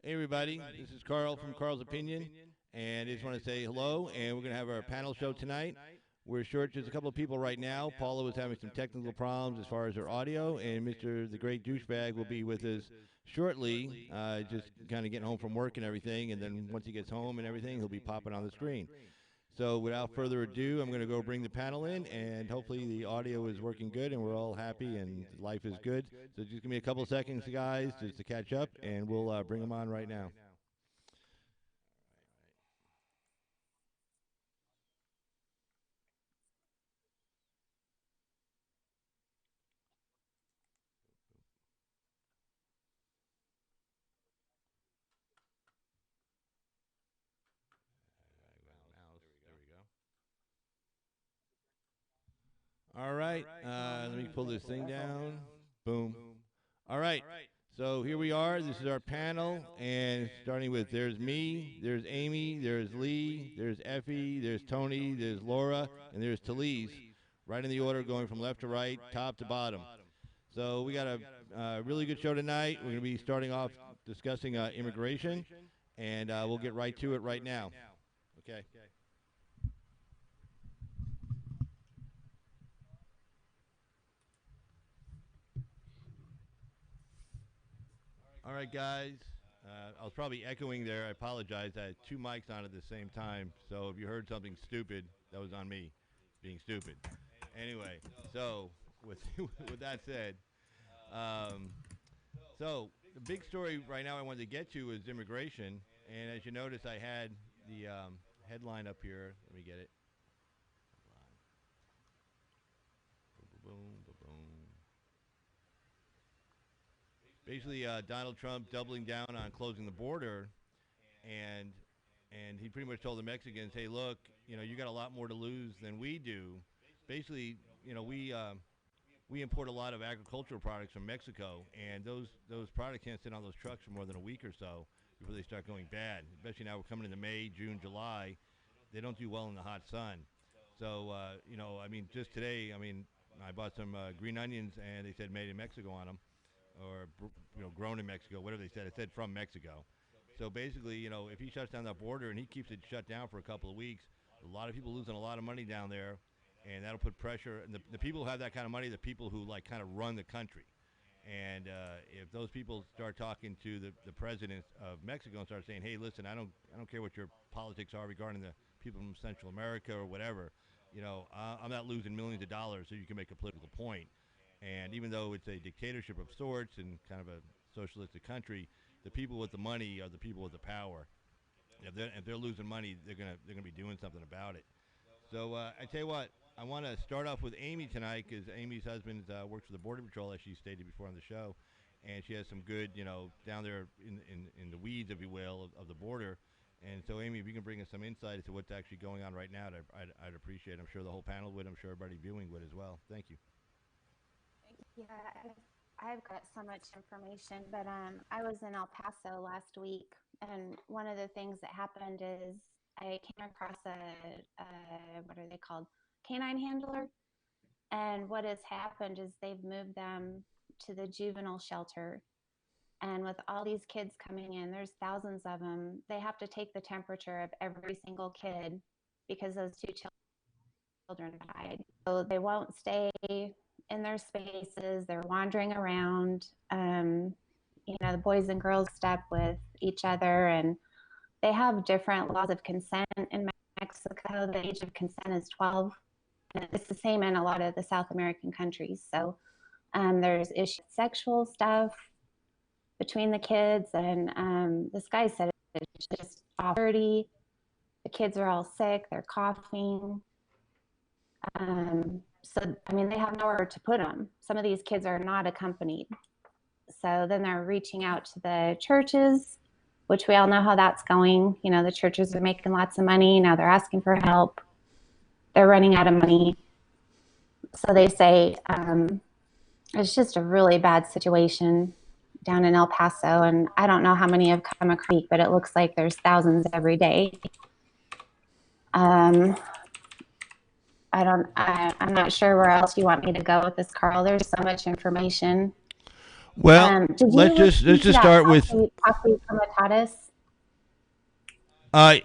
Hey everybody, this is Carl from Carl's Opinion, and I just want to say hello, and we're going to have our panel show tonight. We're short just a couple of people right now. Paula was having some technical problems as far as her audio, and Mr. the Great Douchebag will be with us shortly, just kind of getting home from work and everything, and then once he gets home and everything, he'll be popping on the screen. So without further ado, I'm going to go bring the panel in, and hopefully the audio is working good, and we're all happy, and life is good. So just give me a couple of seconds, guys, just to catch up, and we'll bring them on right now. All right, let me pull this thing down. Boom. All right, so here we are. This is our panel, and starting with there's me, there's Amie, there's Lee, there's Effie, there's Tony, there's Laura, and there's Teleise, right in the order going from left to right, top to bottom. So we got a really good show tonight. We're going to be starting off discussing immigration, and we'll get right to it right now. Okay. All right, guys. I was probably echoing there. I apologize. I had two mics on at the same time, so if you heard something stupid, that was on me being stupid. Anyway, so with that said, so the big story right now I wanted to get to is immigration, and as you notice, I had the headline up here. Let me get it. Boom, boom, boom. Basically, Donald Trump doubling down on closing the border, and he pretty much told the Mexicans, "Hey, look, you got a lot more to lose than we do." Basically, we import a lot of agricultural products from Mexico, and those products can't sit on those trucks for more than a week or so before they start going bad. Especially now we're coming into May, June, July. They don't do well in the hot sun. So, I mean, just today, I bought some green onions, and they said made in Mexico on them, or grown in Mexico, whatever they said. It said from Mexico. So basically, if he shuts down that border and he keeps it shut down for a couple of weeks, a lot of people losing a lot of money down there, and that'll put pressure. And the people who have that kind of money, the people who kind of run the country. And if those people start talking to the president of Mexico and start saying, "Hey, listen, I don't care what your politics are regarding the people from Central America or whatever, I'm not losing millions of dollars so you can make a political point." And even though it's a dictatorship of sorts and kind of a socialistic country, the people with the money are the people with the power. If they're losing money, they're gonna be doing something about it. So I tell you what, I want to start off with Amie tonight because Amie's husband works for the Border Patrol, as she stated before on the show, and she has some good, down there in the weeds, if you will, of the border. And so, Amie, if you can bring us some insight as to what's actually going on right now, I'd appreciate it. I'm sure the whole panel would. I'm sure everybody viewing would as well. Thank you. Yeah, I've got so much information, but I was in El Paso last week, and one of the things that happened is I came across a what are they called? Canine handler. And what has happened is they've moved them to the juvenile shelter. And with all these kids coming in, there's thousands of them, they have to take the temperature of every single kid because those two children died. So they won't stay in their spaces. They're wandering around. The boys and girls step with each other, and they have different laws of consent in Mexico. The age of consent is 12, and it's the same in a lot of the South American countries. So there's sexual stuff between the kids, and this guy said it's just dirty. The kids are all sick. They're coughing. They have nowhere to put them. Some of these kids are not accompanied. So then they're reaching out to the churches, which we all know how that's going. The churches are making lots of money. Now they're asking for help. They're running out of money. So they say it's just a really bad situation down in El Paso. And I don't know how many have come across, but it looks like there's thousands every day. I'm not sure where else you want me to go with this, Carl. There's so much information. Well, Did you let's just listen let's to just that start with. Patriot Comitatus? Uh,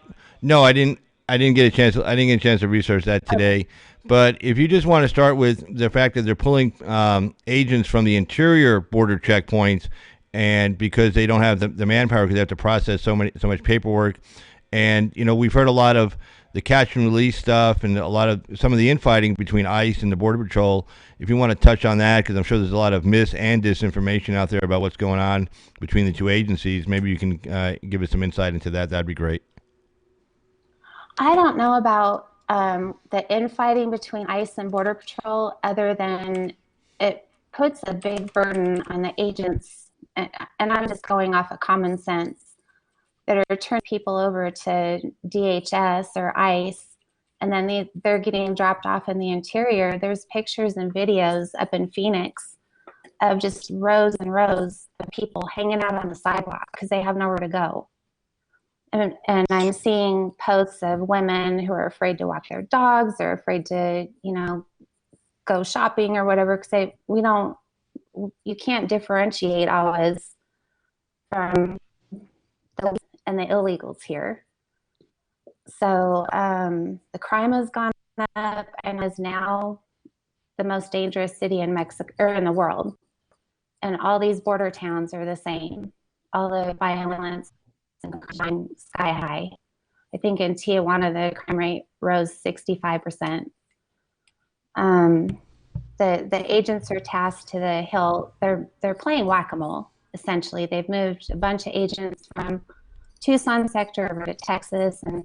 no, I didn't. I didn't get a chance. I didn't get a chance to research that today. But if you just want to start with the fact that they're pulling agents from the interior border checkpoints, and because they don't have the manpower, because they have to process so much paperwork, and we've heard a lot of the catch and release stuff, and a lot of some of the infighting between ICE and the Border Patrol. If you want to touch on that, because I'm sure there's a lot of mis and disinformation out there about what's going on between the two agencies, maybe you can give us some insight into that. That'd be great. I don't know about the infighting between ICE and Border Patrol, other than it puts a big burden on the agents, and I'm just going off of common sense, that are turning people over to DHS or ICE, and then they're getting dropped off in the interior. There's pictures and videos up in Phoenix of just rows and rows of people hanging out on the sidewalk because they have nowhere to go. And I'm seeing posts of women who are afraid to walk their dogs or afraid to, go shopping or whatever, because you can't differentiate always from the and the illegals here. So the crime has gone up and is now the most dangerous city in Mexico or in the world. And all these border towns are the same. All the violence and crime sky high. I think in Tijuana the crime rate rose 65%. The agents are tasked to the hilt. They're playing whack-a-mole essentially. They've moved a bunch of agents from Tucson sector over to Texas, and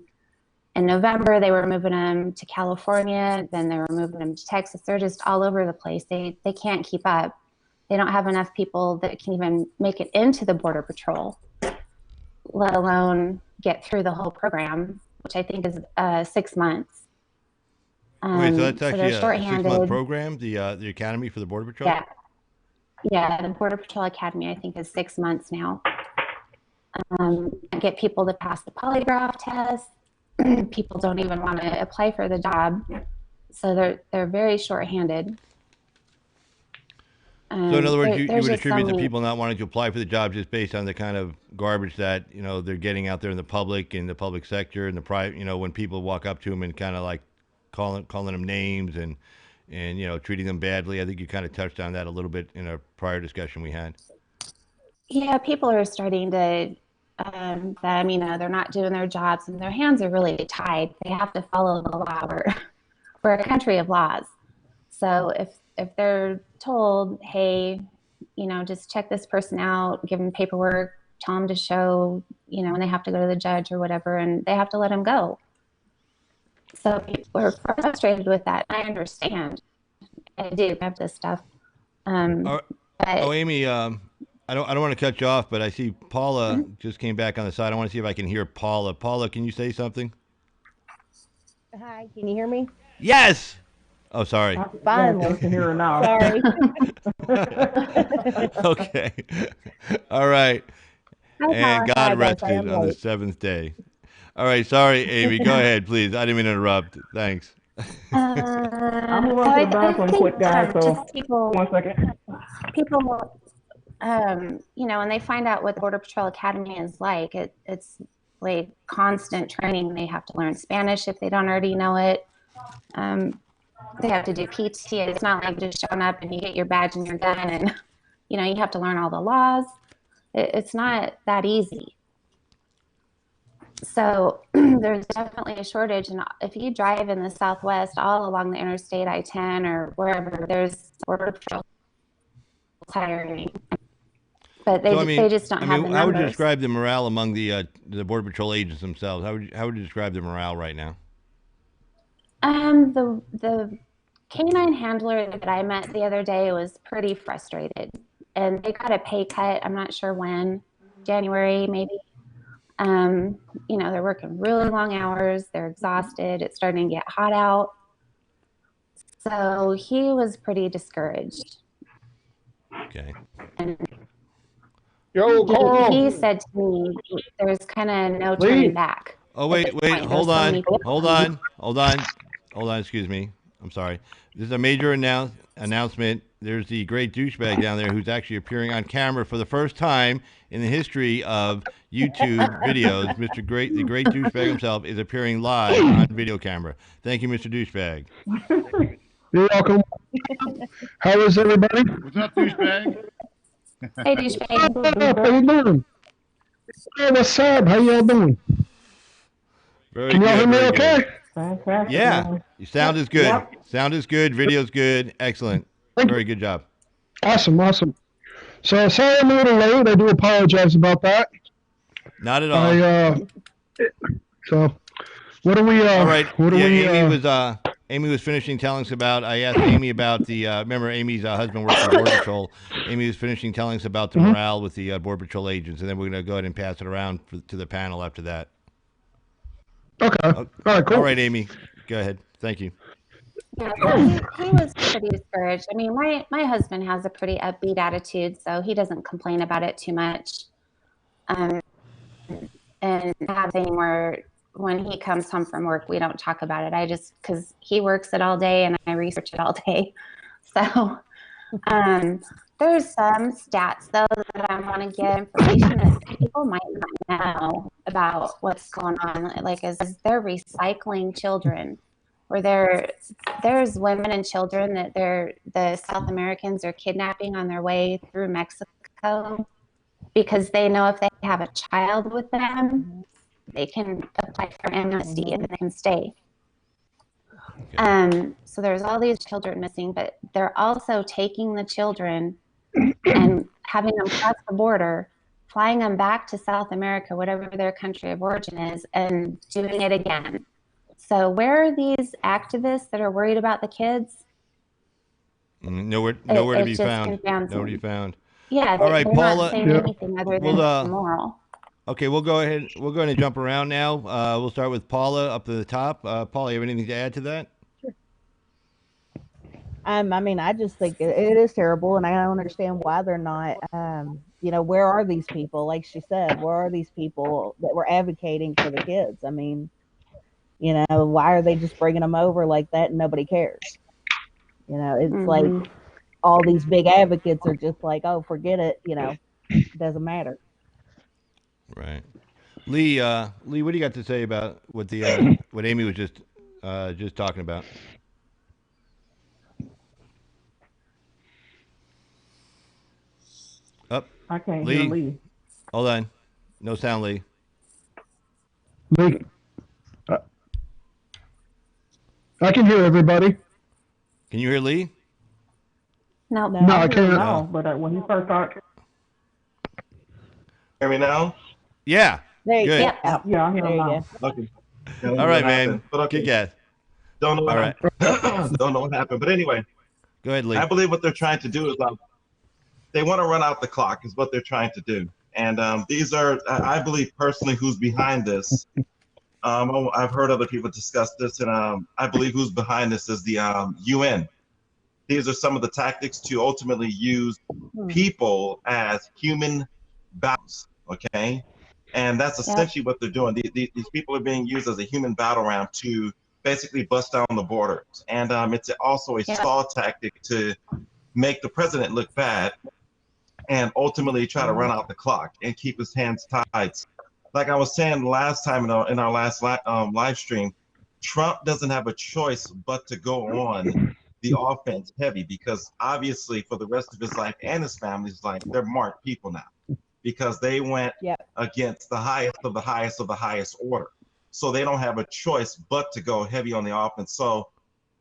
in November they were moving them to California, then they were moving them to Texas. They're just all over the place. They can't keep up. They don't have enough people that can even make it into the Border Patrol, let alone get through the whole program, which I think is 6 months. Wait, so that's actually a shorthanded. 6-month program, the Academy for the Border Patrol? Yeah, the Border Patrol Academy, I think, is 6 months now. Get people to pass the polygraph test. People don't even want to apply for the job, so they're very shorthanded. So in other words, you would attribute the people not wanting to apply for the job just based on the kind of garbage that they're getting out there in the public sector, and the private, when people walk up to them and kind of like calling them names and treating them badly. I think you kind of touched on that a little bit in a prior discussion we had. Yeah, people are starting to they're not doing their jobs and their hands are really tied. They have to follow the law. We're a country of laws. So if they're told, hey, just check this person out, give them paperwork, tell them to show, and they have to go to the judge or whatever, and they have to let them go. So people are frustrated with that. I understand. I do have this stuff. But, Amie, I don't want to cut you off, but I see Paula just came back on the side. I want to see if I can hear Paula. Paula, can you say something? Hi, can you hear me? Yes. Oh, sorry. Finally, I can hear her now. Sorry. Okay. All right. Hi, And Paula. God Hi, rested on the 7th day. All right. Sorry, Amie. Go ahead, please. I didn't mean to interrupt. Thanks. I'll move on to the bathroom quick, guys. So people, 1 second. People, when they find out what the Border Patrol Academy is like, it's like constant training. They have to learn Spanish if they don't already know it. They have to do PT. It's not like just showing up and you get your badge and you're done, and you have to learn all the laws. It's not that easy. So there's definitely a shortage. And if you drive in the Southwest, all along the Interstate I-10 or wherever, there's Border Patrol hiring. But they just don't have the numbers. How would you describe the morale among the Border Patrol agents themselves? How would you describe the morale right now? The canine handler that I met the other day was pretty frustrated, and they got a pay cut. I'm not sure when, January maybe. They're working really long hours. They're exhausted. It's starting to get hot out. So he was pretty discouraged. Okay. And Yo, he said to me, there's kind of no turning back. Oh, wait, hold on, excuse me. I'm sorry. This is a major announcement. There's the great douchebag down there who's actually appearing on camera for the first time in the history of YouTube videos. The great douchebag himself is appearing live on video camera. Thank you, Mr. Douchebag. You're welcome. How is everybody? What's up, douchebag? Hey, douchebag. How you doing? Hey, what's up? How y'all doing? Very Can y'all good, hear me very okay? good. Fantastic. Yeah, your sound is good. Yep. Sound is good. Video's good. Excellent. Very good job. Awesome, awesome. So sorry I'm a little late. I do apologize about that. Not at all. So what do we All right. what do we Amie was finishing telling us about. I asked Amie about the. Remember, Amie's husband works for Border Patrol. Amie was finishing telling us about the morale with the Border Patrol agents, and then we're going to go ahead and pass it around to the panel after that. Okay. All right, cool. All right, Amie, go ahead. Thank you. Yeah, so he was pretty discouraged. I mean, my husband has a pretty upbeat attitude, so he doesn't complain about it too much. And have anymore when he comes home from work, we don't talk about it. Because he works it all day and I research it all day. So there's some stats though that I want to get information that people might not know about what's going on. Like as they're recycling children, where there's women and children that the South Americans are kidnapping on their way through Mexico because they know if they have a child with them, they can apply for amnesty and they can stay. So there's all these children missing, but they're also taking the children and having them cross the border, flying them back to South America, whatever their country of origin is, and doing it again. So where are these activists that are worried about the kids? Nowhere to be found. Nowhere to be found. Yeah. All right, they're Paula. not saying anything other than moral. Okay, we'll go ahead and jump around now. We'll start with Paula up to the top. Paula, you have anything to add to that? Sure. I mean, I just think it is terrible, and I don't understand why they're not. Where are these people? Like she said, where are these people that were advocating for the kids? I mean, why are they just bringing them over like that and nobody cares? It's like all these big advocates are just like, oh, forget it. It doesn't matter. Right. Lee, what do you got to say about what Amie was just talking about? Up. I can't hear Lee. Hold on. No sound, Lee. Lee. I can hear everybody. Can you hear Lee? No, I can't. No, but when he first started. Hear me now? Yeah. There you Good. go. Yeah, there you go. Okay. All right, man. But okay. Kick ass. Don't know what happened. Don't know what happened. But anyway, go ahead, Lee. I believe what they're trying to do is they want to run out the clock is what they're trying to do. And these are, I believe personally, who's behind this. I've heard other people discuss this, and I believe who's behind this is the UN. These are some of the tactics to ultimately use people as human battles, okay? And that's essentially what they're doing. These people are being used as a human battle round to basically bust down the borders. And it's also a stall tactic to make the president look bad and ultimately try to run out the clock and keep his hands tied. Like I was saying last time in our last live stream, Trump doesn't have a choice but to go on the offense heavy, because obviously for the rest of his life and his family's life, they're marked people now because they went against the highest of the highest of the highest order. So they don't have a choice but to go heavy on the offense. So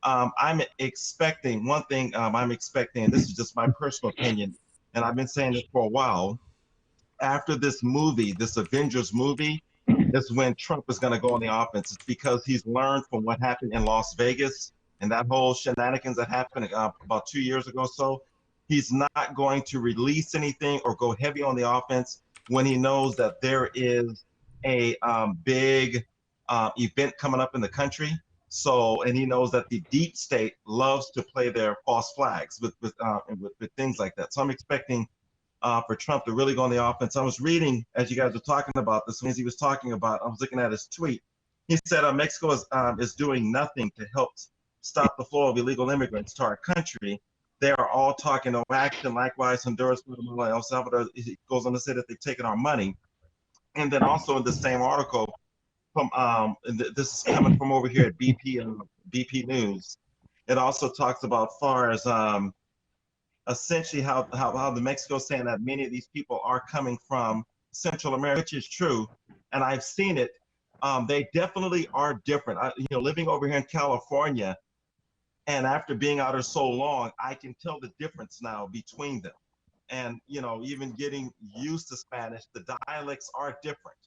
I'm expecting one thing. I'm expecting, this is just my personal opinion, and I've been saying this for a while. After this movie, this Avengers movie, is when Trump is going to go on the offense. It's because he's learned from what happened in Las Vegas and that whole shenanigans that happened about 2 years ago. So he's not going to release anything or go heavy on the offense when he knows that there is a big event coming up in the country. So, and he knows that the deep state loves to play their false flags with things like that. So I'm expecting for Trump to really go on the offense. I was reading, as you guys were talking about this, as he was talking about, I was looking at his tweet. He said Mexico is doing nothing to help stop the flow of illegal immigrants to our country. They are all talking no action. Likewise, Honduras, Guatemala, El Salvador, it goes on to say that they've taken our money. And then also in the same article, from this is coming from over here at BP News. It also talks about far as essentially how the Mexico is saying that many of these people are coming from Central America, which is true, and I've seen it. They definitely are different. Living over here in California, and after being out here so long, I can tell the difference now between them. And even getting used to Spanish, the dialects are different,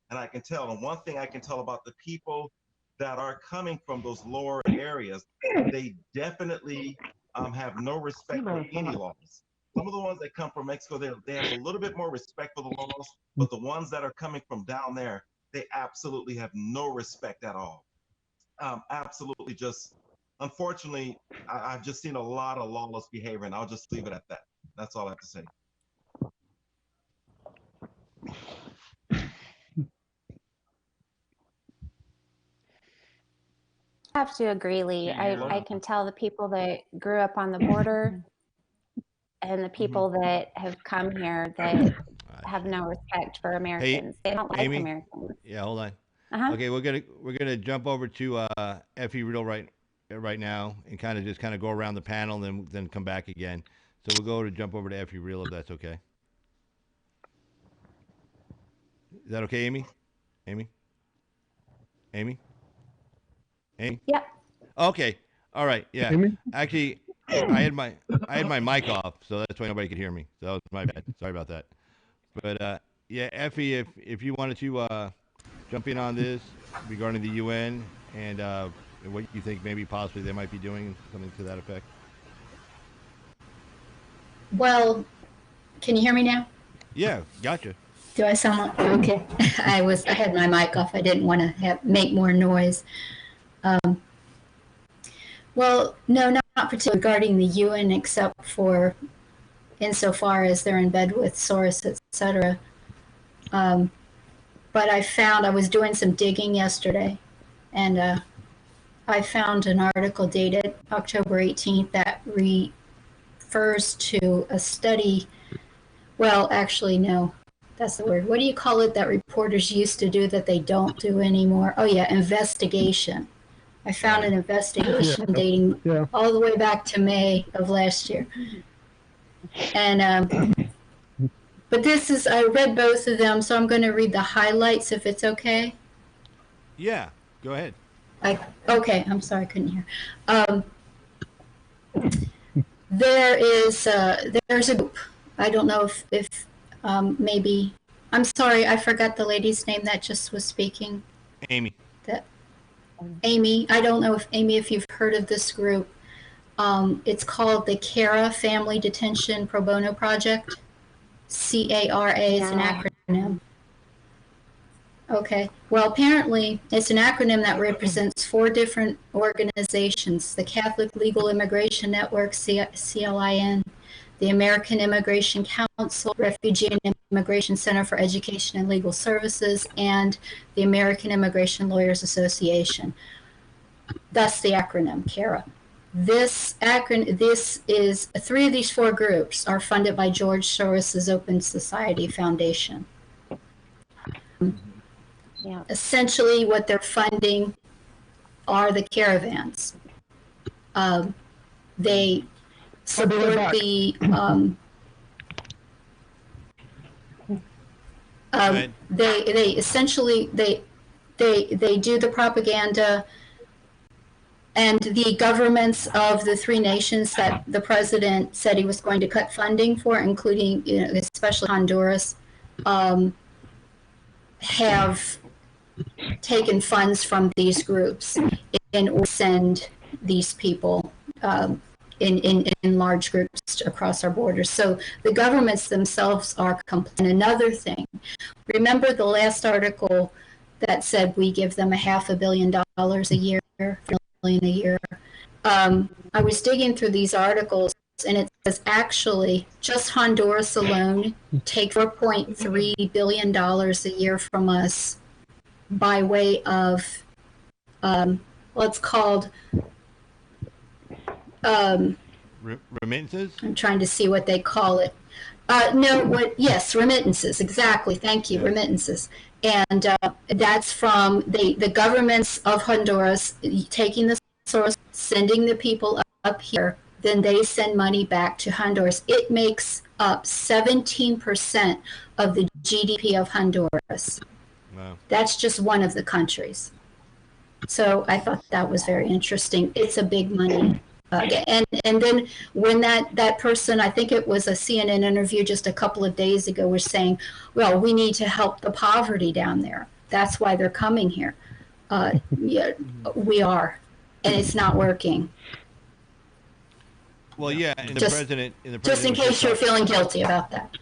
and I can tell. And one thing I can tell about the people that are coming from those lower areas, they definitely have no respect for any laws. Some of the ones that come from Mexico, they have a little bit more respect for the laws, but the ones that are coming from down there, they absolutely have no respect at all. Absolutely, just unfortunately, I've just seen a lot of lawless behavior, and I'll just leave it at that. That's all I have to say. I have to agree, Lee. I can tell the people that grew up on the border and the people that have come here that have no respect for Americans. They don't like Amie? Americans. Yeah, hold on. Uh-huh. Okay, we're gonna jump over to Effie Riddle right now and kind of go around the panel and then come back again. So we'll jump over to Effie Riddle if that's okay. Is that okay, Amie? Amie? Yep. Okay. All right. Yeah. Amie? Actually, I had my mic off, so that's why nobody could hear me. So that was my bad. Sorry about that. But yeah, Effie, if you wanted to jump in on this regarding the UN and what you think maybe possibly they might be doing, something to that effect. Well, can you hear me now? Yeah, gotcha. Do I sound like okay? I had my mic off. I didn't want to make more noise. Well, no, not particularly regarding the UN, except for insofar as they're in bed with Soros, etc. But I was doing some digging yesterday, and I found an article dated October 18th that refers to a study. Well, actually, no, that's the word. What do you call it that reporters used to do that they don't do anymore? Oh, yeah, investigation. I found an investigation dating all the way back to May of last year. And but I read both of them, so I'm going to read the highlights if it's okay. Yeah, go ahead. Okay, I'm sorry, I couldn't hear. There's a group. I don't know if maybe, I'm sorry, I forgot the lady's name that just was speaking. Amie. Amie, I don't know if Amie, if you've heard of this group. It's called the CARA Family Detention Pro Bono Project. CARA is an acronym. Okay. Well, apparently it's an acronym that represents 4 different organizations: the Catholic Legal Immigration Network, CLIN, the American Immigration Council, Refugee and Immigration Center for Education and Legal Services, and the American Immigration Lawyers Association. Thus the acronym CARA. This is 3 of these 4 groups are funded by George Soros's Open Society Foundation. Yeah. Essentially, what they're funding are the caravans. They support the they essentially they do the propaganda, and the governments of the 3 nations that the president said he was going to cut funding for, including especially Honduras, have taken funds from these groups in order to send these people in large groups across our borders. So the governments themselves are complaining. Another thing, remember the last article that said we give them $500 million a year, $1 million a year. I was digging through these articles, and it says actually just Honduras alone take $4.3 billion a year from us by way of what's called Remittances? I'm trying to see what they call it. Yes, remittances, exactly. Thank you, Yeah. remittances. And that's from the governments of Honduras taking the source, sending the people up here, then they send money back to Honduras. It makes up 17% of the GDP of Honduras. Wow. That's just one of the countries. So I thought that was very interesting. It's a big money. And then when that person, I think it was a CNN interview just a couple of days ago, was saying, well, we need to help the poverty down there. That's why they're coming here. Yeah, we are, and it's not working. Well, yeah, and Just- the president Just in was just case you're feeling guilty about that.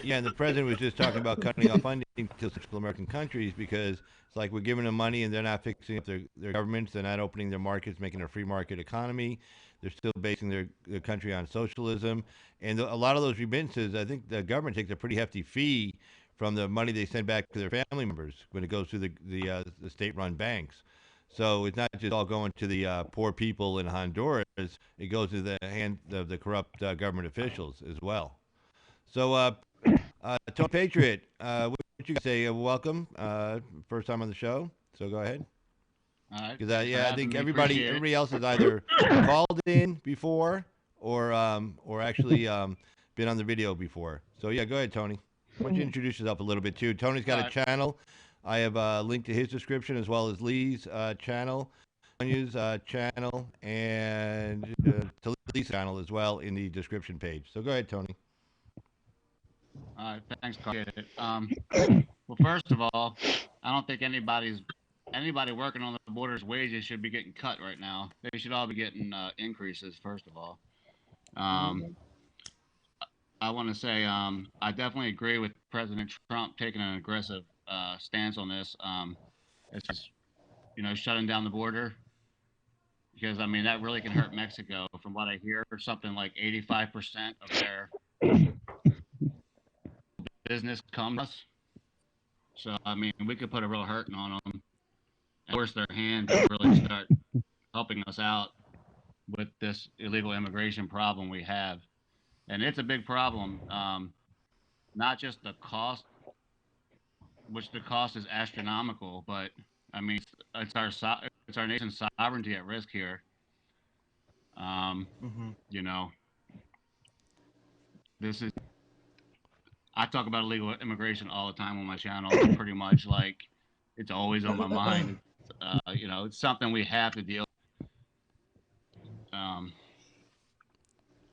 Yeah, and the president was just talking about cutting off funding to Central American countries because it's like we're giving them money and they're not fixing up their governments. They're not opening their markets, making a free market economy. They're still basing their country on socialism. And a lot of those remittances, I think the government takes a pretty hefty fee from the money they send back to their family members when it goes through the state-run banks. So it's not just all going to the poor people in Honduras. It goes to the hand of the corrupt government officials as well. So, Tony Patriot, what you guys say? Welcome, first time on the show. So go ahead. All right. Because I think me. everybody Appreciate it. else has either called in before or actually been on the video before. So yeah, go ahead, Tony. Why don't you introduce yourself a little bit too? Tony's got a channel. I have a link to his description as well as Lee's channel, Nonya's channel, and Teleise channel as well in the description page. So go ahead, Tony. All right. Thanks, Carl. Well, first of all, I don't think anybody working on the border's wages should be getting cut right now. They should all be getting increases, first of all. I want to say I definitely agree with President Trump taking an aggressive stance on this. It's just, shutting down the border. Because, I mean, that really can hurt Mexico. From what I hear, something like 85% of their business comes to us. So, I mean, we could put a real hurting on them and force their hand to really start helping us out with this illegal immigration problem we have. And it's a big problem. Not just the cost, which the cost is astronomical, but, I mean, it's our nation's sovereignty at risk here. This is, I talk about illegal immigration all the time on my channel. Pretty much like it's always on my mind. It's something we have to deal with.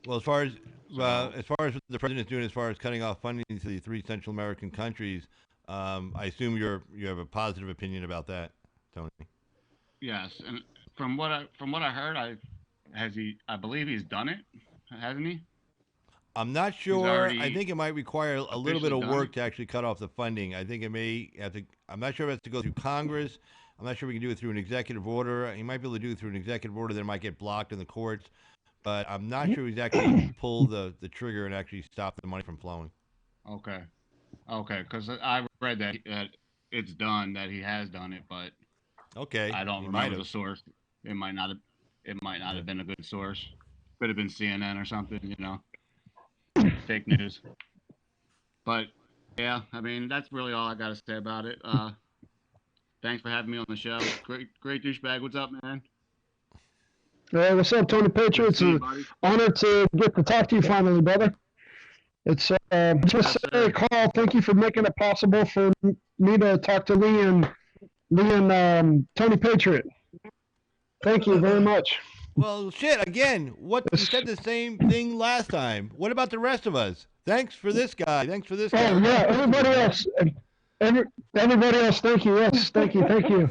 Well, as far as what the president is doing, as far as cutting off funding to the 3 Central American countries, I assume you have a positive opinion about that, Tony. Yes, and from what I heard, I believe he's done it, hasn't he? I'm not sure. I think it might require a little bit of work to actually cut off the funding. I think it may have to. I'm not sure if it has to go through Congress. I'm not sure we can do it through an executive order. He might be able to do it through an executive order. Then it might get blocked in the courts. But I'm not sure he's actually pulled the trigger and actually stopped the money from flowing. Okay, because I read that it's done, that he has done it, but okay, I don't remember the source. It might not have been a good source. Could have been CNN or something, fake news. But yeah, I mean, that's really all I got to say about it. Thanks for having me on the show. Great douchebag. What's up, man? Hey, what's up, Tony Patriot? It's an honor to get to talk to you finally, brother. It's just a call. Thank you for making it possible for me to talk to Lee and Tony Patriot. Thank you very much. Well, shit. Again, you said the same thing last time. What about the rest of us? Thanks for this guy. Thanks for this guy. Oh yeah, everybody else. Everybody else. Thank you. Yes, thank you.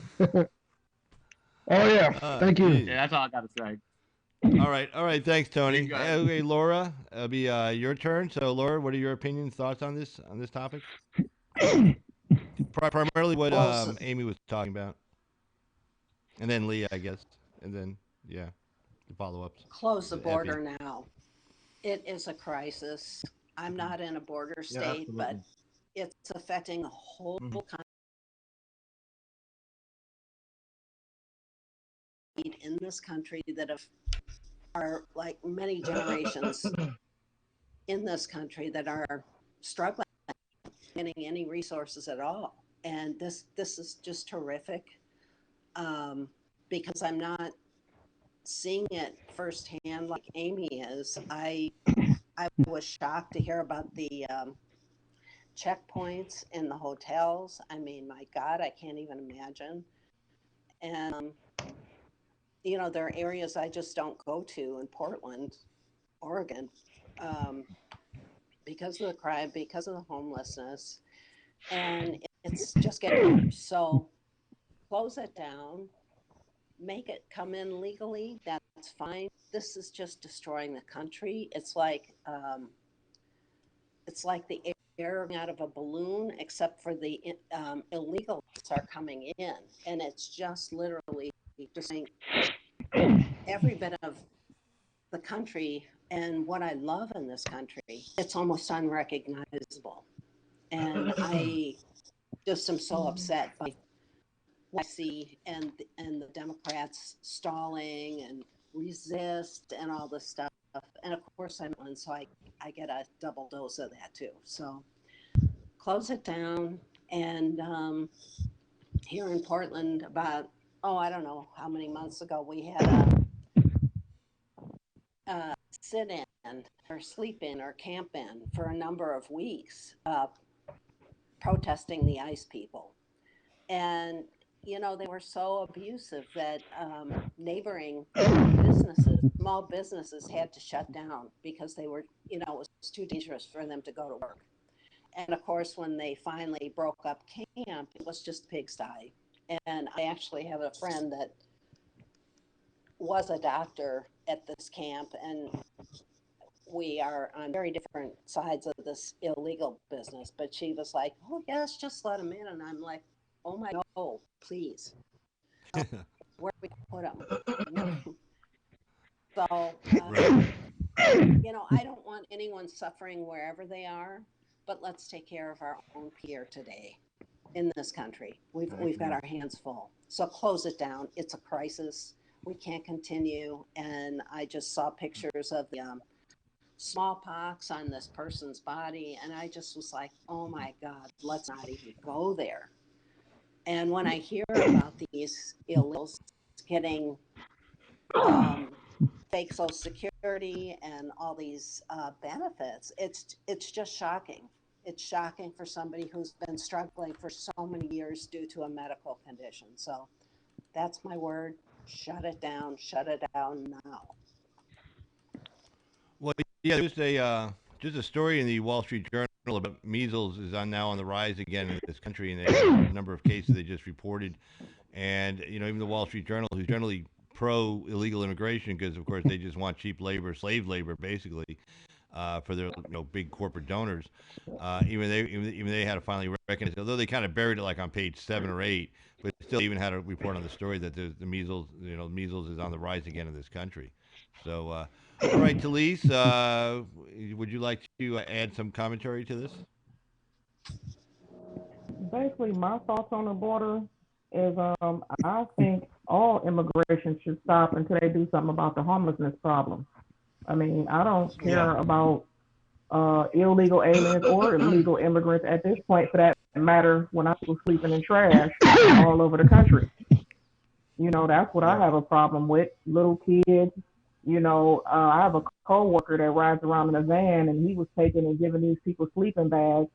Oh yeah, thank you. Yeah, that's all I got to say. All right. Thanks, Tony. Okay, Laura, it'll be your turn. So, Laura, what are your opinions, thoughts on this topic? Primarily what Amie was talking about, and then Lee, I guess, and then the follow-ups. Close the border now. It is a crisis. I'm not in a border state, but it's affecting a whole country in this country that have are like many generations in this country that are struggling, getting any resources at all. And this is just horrific, because I'm not seeing it firsthand like Amie is. I was shocked to hear about the checkpoints in the hotels. I mean, my God, I can't even imagine. And you know, there are areas I just don't go to in Portland, Oregon, because of the crime, because of the homelessness, and it's just getting worse. So close it down, make it come in legally. That's fine. This is just destroying the country. It's like the air out of a balloon, except for the illegals are coming in, and it's just literally destroying every bit of the country. And what I love in this country, it's almost unrecognizable. And I just am so upset by what I see, and the Democrats stalling and resist and all this stuff. And of course I'm on, so I get a double dose of that too. So close it down. And here in Portland, about, I don't know how many months ago, we had a sit-in or sleep-in or camp-in for a number of weeks, protesting the ICE people. And, you know, they were so abusive that neighboring businesses, small businesses, had to shut down because they were, you know, it was too dangerous for them to go to work. And of course, when they finally broke up camp, it was just pigsty. And I actually have a friend that was a doctor at this camp, and we are on very different sides of this illegal business. But she was like, "Oh yes, just let them in," and I'm like, "Oh my God, please, where do we put them?" So, you know, I don't want anyone suffering wherever they are, but let's take care of our own peer today in this country. We've got our hands full. So close it down. It's a crisis. We can't continue. And I just saw pictures of the smallpox on this person's body, and I just was like, oh my God, let's not even go there. And when I hear about these illegals getting fake Social Security and all these benefits, it's just shocking. It's shocking for somebody who's been struggling for so many years due to a medical condition. So that's my word. Shut it down. Shut it down now. Well, yeah, just a story in the Wall Street Journal about measles is now on the rise again in this country, and the number of cases they just reported. And you know, even the Wall Street Journal, who's generally pro illegal immigration, because of course they just want cheap labor, slave labor, basically, for their big corporate donors. Even they had to finally recognize, although they kind of buried it like on page 7 or 8, but still even had a report on the story that the measles, measles is on the rise again in this country. So, all right, Teleise, would you like to add some commentary to this? Basically, my thoughts on the border is I think all immigration should stop until they do something about the homelessness problem. I mean, I don't care about illegal aliens or illegal immigrants at this point, for that matter, when I was sleeping in trash all over the country. You know, that's what I have a problem with. Little kids, I have a coworker that rides around in a van, and he was taking and giving these people sleeping bags.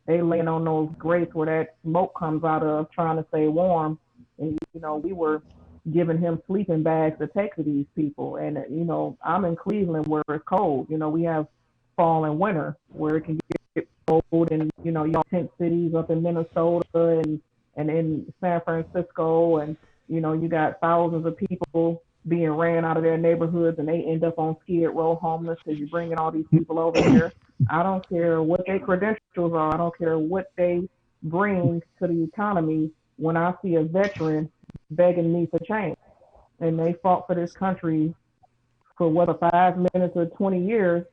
They laying on those grates where that smoke comes out of, trying to stay warm. And, we were giving him sleeping bags to take to these people. And, I'm in Cleveland where it's cold. We have fall and winter where it can get cold. And, y'all tent cities up in Minnesota and in San Francisco. And, you got thousands of people being ran out of their neighborhoods, and they end up on Skid Row homeless because you're bringing all these people over here. I don't care what their credentials are. I don't care what they bring to the economy. When I see a veteran begging me for change, and they fought for this country for whether 5 minutes or 20 years,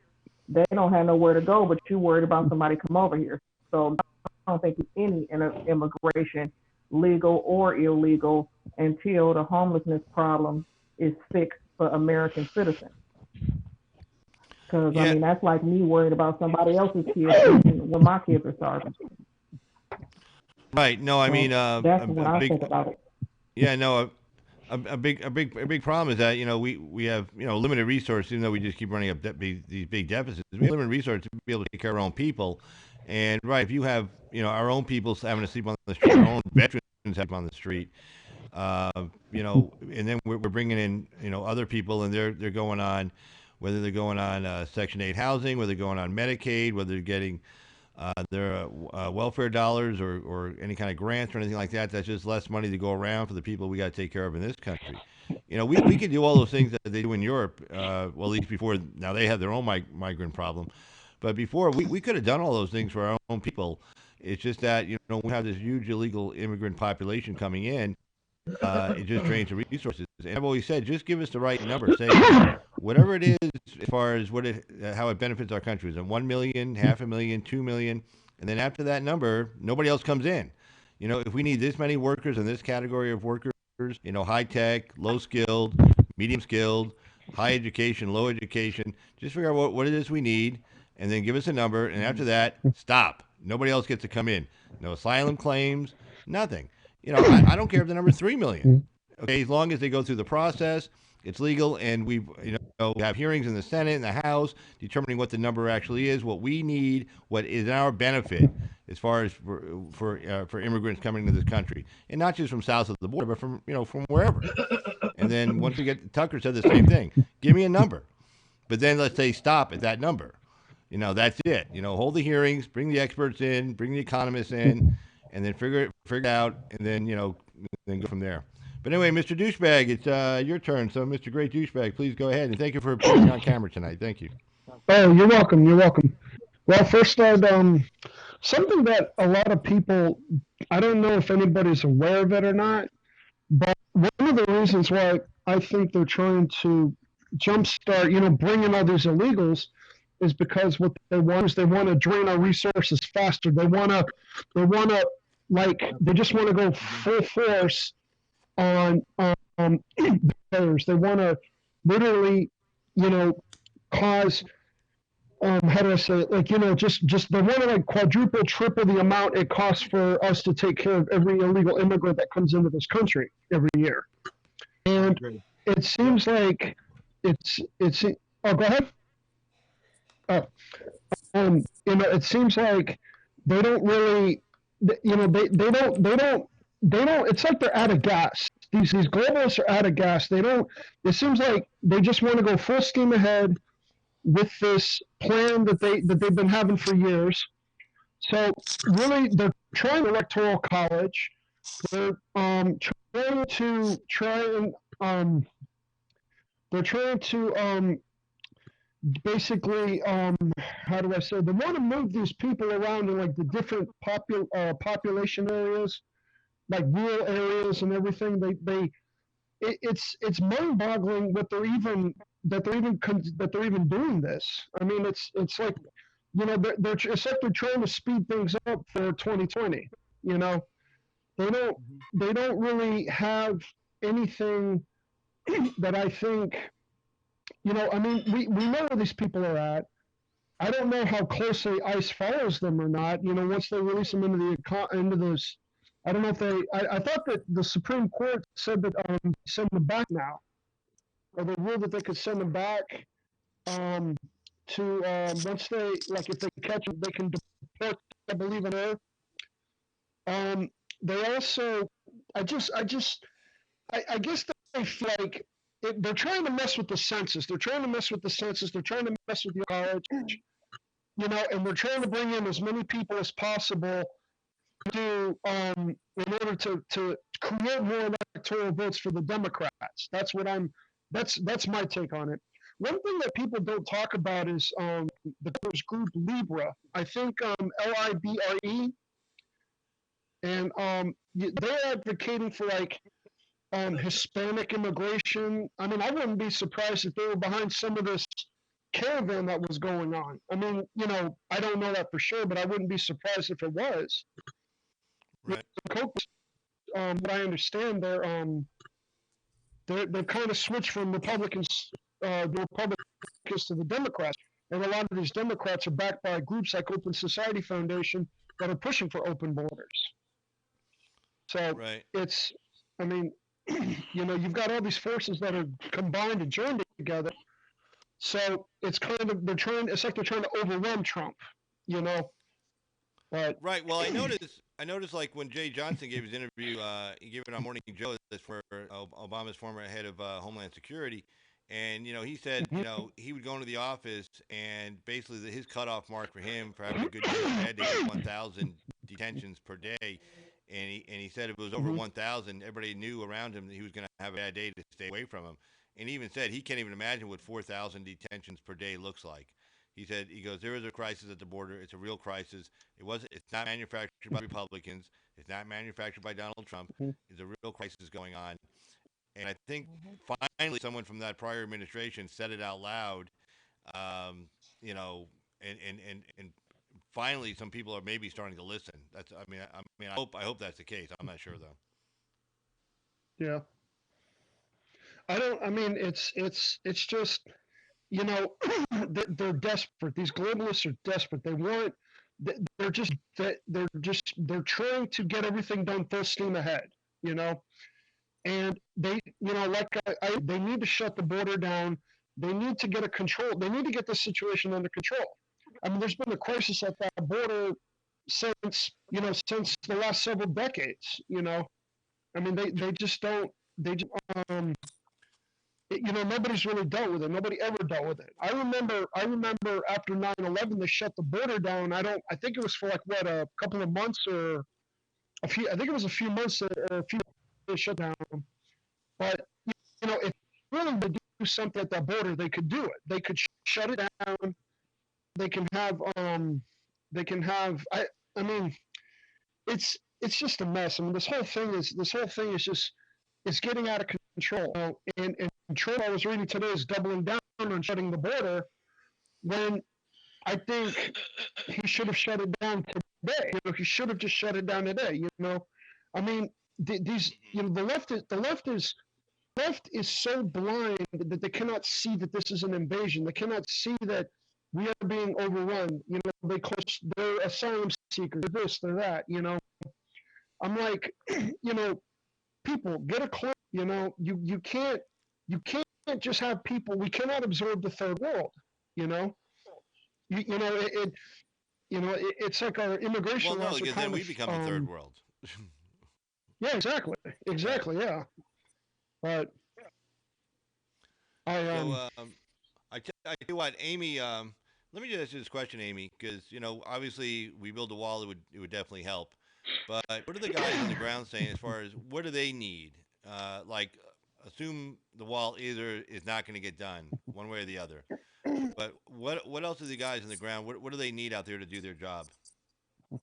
they don't have nowhere to go, but you're worried about somebody come over here. So I don't think any immigration, legal or illegal, until the homelessness problem is fixed for American citizens. Because Yeah. I mean, that's like me worried about somebody else's kids when my kids are starving. Right. No, I So mean, that's what I think about it. yeah, no, a big problem is that we have limited resources, even though we just keep running up these big deficits. We have limited resources to be able to take care of our own people, and right, if you have our own people having to sleep on the street, our own veterans having on the street, and then we're bringing in other people, and they're going on, whether they're going on Section 8 housing, whether they're going on Medicaid, whether they're getting their welfare dollars or any kind of grants or anything like that. That's just less money to go around for the people we got to take care of in this country. We could do all those things that they do in Europe. Well, at least before now they have their own migrant problem, but before we could have done all those things for our own people. It's just that we have this huge illegal immigrant population coming in. It just drains the resources. And I've always said, just give us the right number. Say whatever it is as far as how it benefits our country. Is it 1 million, 500,000, 2 million, and then after that number, nobody else comes in. If we need this many workers in this category of workers, high tech, low skilled, medium skilled, high education, low education, just figure out what it is we need, and then give us a number. And after that, stop. Nobody else gets to come in. No asylum claims, nothing. I don't care if the number is 3 million. Okay, as long as they go through the process, it's legal, and we have hearings in the Senate and the House determining what the number actually is, what we need, what is in our benefit as far as for immigrants coming to this country, and not just from south of the border, but from wherever. And then once we get, Tucker said the same thing. Give me a number, but then let's say stop at that number. That's it. Hold the hearings, bring the experts in, bring the economists in, and then figure it out, and then then go from there. But anyway, Mr. Douchebag, it's your turn. So, Mr. Great Douchebag, please go ahead, and thank you for appearing on camera tonight. Thank you. Oh, you're welcome. You're welcome. Well, first, something that a lot of people, I don't know if anybody's aware of it or not, but one of the reasons why I think they're trying to jumpstart, bring in all these illegals, is because what they want is they want to drain our resources faster. They just want to go full force on players. They want to literally, cause, how do I say it? Just they want to quadruple, triple the amount it costs for us to take care of every illegal immigrant that comes into this country every year. And it seems like it's. Oh, go ahead. It seems like they don't really, they don't. It's like they're out of gas. These globalists are out of gas. It seems like they just want to go full steam ahead with this plan that they've been having for years. So really, they're trying electoral college. They're trying to basically, how do I say? They want to move these people around in the different population areas, like rural areas and everything. It's mind-boggling that they're even doing this. I mean, it's like it's like they're trying to speed things up for 2020. They don't really have anything that I think. I mean, we know where these people are at. I don't know how closely ICE follows them or not. Once they release them into those, I don't know if they. I thought that the Supreme Court said that send them back now, or they ruled that they could send them back to once they if they catch them, they can deport. I believe in there. They also, I guess they feel like. They're trying to mess with the census. They're trying to mess with the college, and they're trying to bring in as many people as possible in order to create more electoral votes for the Democrats. That's my take on it. One thing that people don't talk about is the group Libra. I think LIBRE, and they're advocating for Hispanic immigration. I mean, I wouldn't be surprised if they were behind some of this caravan that was going on. I mean, I don't know that for sure, but I wouldn't be surprised if it was. Right. What I understand, they're kind of switched from the Republicans to the Democrats. And a lot of these Democrats are backed by groups like Open Society Foundation that are pushing for open borders. So Right. it's, I mean, you've got all these forces that are combined and joined together. So it's kind of, it's like they're trying to overrun Trump, But Right. Well, I noticed like when Jay Johnson gave his interview, he gave it on Morning Joe, that's for Obama's former head of Homeland Security, and he said he would go into the office and basically his cutoff mark for him for having a good day or bad day was 1,000 detentions per day, and he said if it was over 1,000, everybody knew around him that he was going to have a bad day to stay away from him, and he even said he can't even imagine what 4,000 detentions per day looks like. He goes, there is a crisis at the border. It's a real crisis. It's not manufactured by Republicans. It's not manufactured by Donald Trump. It's a real crisis going on. And I think finally someone from that prior administration said it out loud, and finally some people are maybe starting to listen. I hope that's the case. I'm not sure though. Yeah. It's just, they're desperate. These globalists are desperate. They're trying to get everything done full steam ahead, and they, they need to shut the border down. They need to get they need to get the situation under control. I mean, there's been a crisis at that border since the last several decades, I mean, they just don't, nobody's really dealt with it. Nobody ever dealt with it. I remember after 9/11, they shut the border down. I think it was for a couple of months or I think it was a few months or a few they shut down. But, if really to do something at that border, they could do it. They could shut it down. They can have, I mean, it's just a mess. I mean, this whole thing is just, it's getting out of control. And Trump, I was reading today, is doubling down on shutting the border when I think he should have shut it down today. He should have just shut it down today. I mean, the left is so blind that they cannot see that this is an invasion. They cannot see that we are being overrun. They're asylum seekers. They're this, they're that. I'm like, people, get a clue. You can't just have people. We cannot absorb the third world. It's like our immigration laws. Well, no, because then we become the third world. Yeah, exactly, yeah. But I tell you what, Amie. Let me just ask you this question, Amie, because obviously we build a wall, it would definitely help. But what are the guys on the ground saying as far as what do they need? Assume the wall either is not going to get done one way or the other. But what else are the guys on the ground? What do they need out there to do their job? Boy,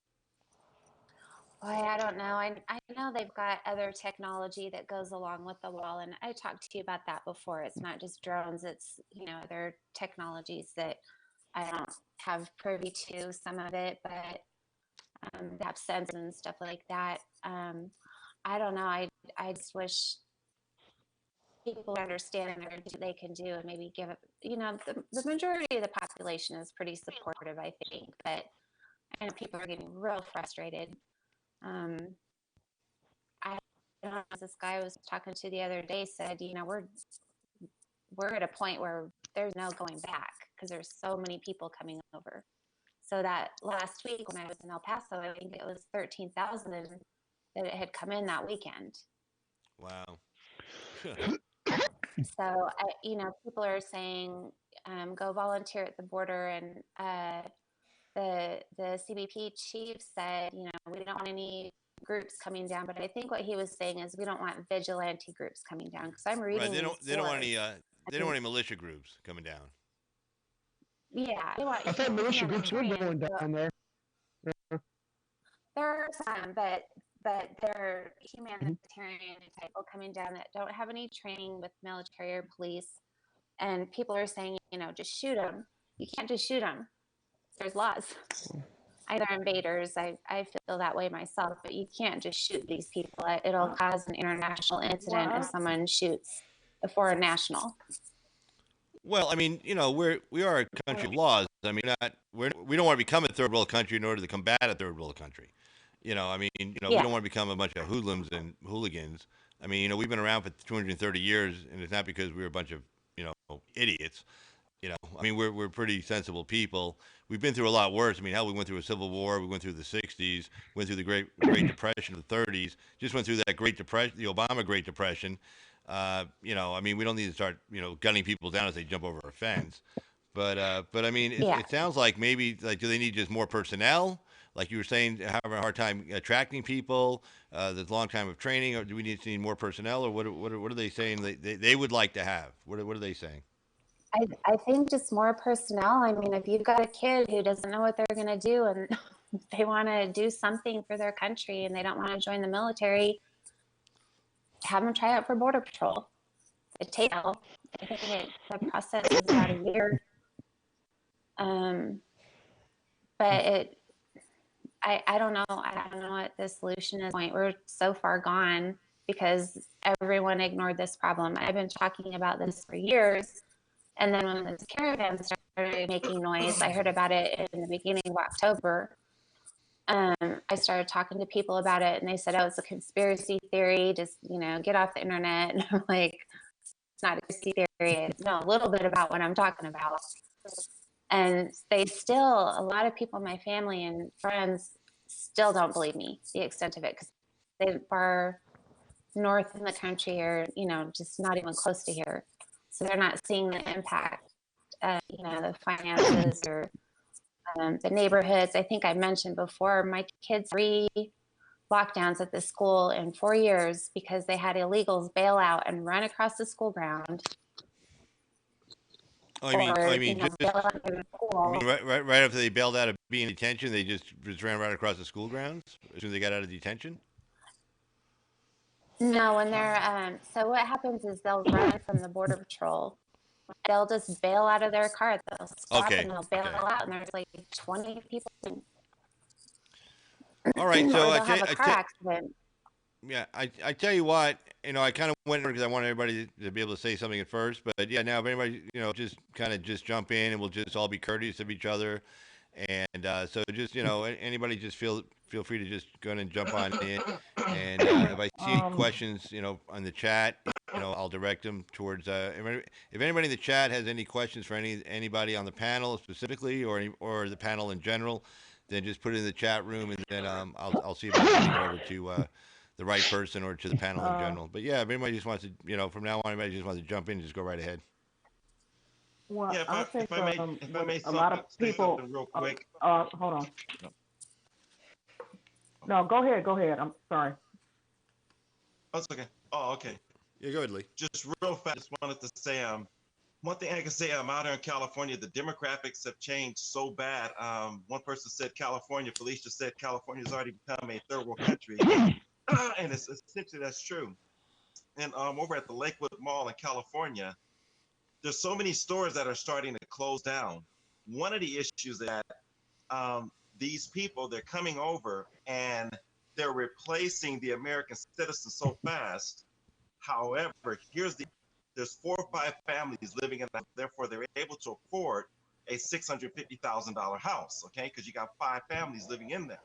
I don't know. I know they've got other technology that goes along with the wall, and I talked to you about that before. It's not just drones; it's other technologies that I don't have privy to some of it, but they have sensors and stuff like that. I don't know. I just wish people understand what they can do and maybe give it. The majority of the population is pretty supportive, I think, but I know people are getting real frustrated. I don't know, this guy I was talking to the other day said, we're at a point where there's no going back because there's so many people coming over. So that last week when I was in El Paso, I think it was 13,000 that it had come in that weekend. Wow. So, people are saying, go volunteer at the border. And the CBP chief said, we don't want any groups coming down. But I think what he was saying is we don't want vigilante groups coming down. Because I'm reading. Right. They don't want any militia groups coming down. Yeah. I thought militia groups were going down there. Yeah. There are some, but they're humanitarian people coming down that don't have any training with military or police. And people are saying, just shoot them. You can't just shoot them. There's laws. Either invaders. I feel that way myself, but you can't just shoot these people. It'll cause an international incident if someone shoots a foreign national. Well, I mean, we are a country of laws. I mean, we don't want to become a third world country in order to combat a third world country. I mean, we Yeah. don't want to become a bunch of hoodlums and hooligans. I mean, we've been around for 230 years, and it's not because we're a bunch of, idiots. I mean, we're pretty sensible people. We've been through a lot worse. I mean, hell, we went through a civil war. We went through the 60s, went through the Great Depression of the 30s, just went through that Great Depression, the Obama Great Depression. I mean, we don't need to start, gunning people down as they jump over a fence. But I mean, Yeah. it sounds like maybe, like, do they need just more personnel? Like you were saying, having a hard time attracting people. There's a long time of training, or do we need more personnel, or what are they saying they would like to have? What are they saying? I think just more personnel. I mean, if you've got a kid who doesn't know what they're going to do and they want to do something for their country and they don't want to join the military, have them try out for Border Patrol. It takes, I think the process is about a year. But I don't know. I don't know what the solution is. We're so far gone because everyone ignored this problem. I've been talking about this for years. And then when this caravan started making noise, I heard about it in the beginning of October. I started talking to people about it, and they said, "Oh, it's a conspiracy theory. Just get off the internet." And I'm like, "It's not a conspiracy theory. No, a little bit about what I'm talking about." And a lot of people in my family and friends still don't believe me the extent of it because they're far north in the country, or just not even close to here. So they're not seeing the impact, the finances or the neighborhoods. I think I mentioned before, my kids 3 lockdowns at the school in 4 years because they had illegals bail out and run across the school ground. Oh, I mean, right after they bailed out of being in detention, they just ran right across the school grounds as soon as they got out of detention? No, when they're so what happens is they'll run from the Border Patrol. They'll just bail out of their car. They'll stop and they'll bail out, and there's like 20 people. All right, so they'll have a car accident. Yeah, I tell you what, I kind of went because I wanted everybody to be able to say something at first, but yeah, now if anybody, just jump in, and we'll just all be courteous of each other, and so just anybody just feel free to just go in and jump on in, and if I see any questions, on the chat, I'll direct them towards. If anybody in the chat has any questions for anybody on the panel specifically, or the panel in general, then just put it in the chat room, and then I'll see if I can get it over to the right person or to the panel in general. But yeah, if anybody just wants to, from now on, anybody just wants to jump in, just go right ahead. Well, Yeah, I think if I may a lot of say people. something real quick. Hold on. No, go ahead. I'm sorry. Oh, it's okay. Oh, okay. Yeah, go ahead, Lee. Just real fast, just wanted to say, one thing I can say, I'm out here in California, the demographics have changed so bad. One person said Felicia said California's already become a third world country. And it's essentially that's true. And over at the Lakewood Mall in California, there's so many stores that are starting to close down. One of the issues that these people, they're coming over and they're replacing the American citizens so fast. However, there's 4 or 5 families living in that, therefore they're able to afford a $650,000 house, okay? Because you got 5 families living in there.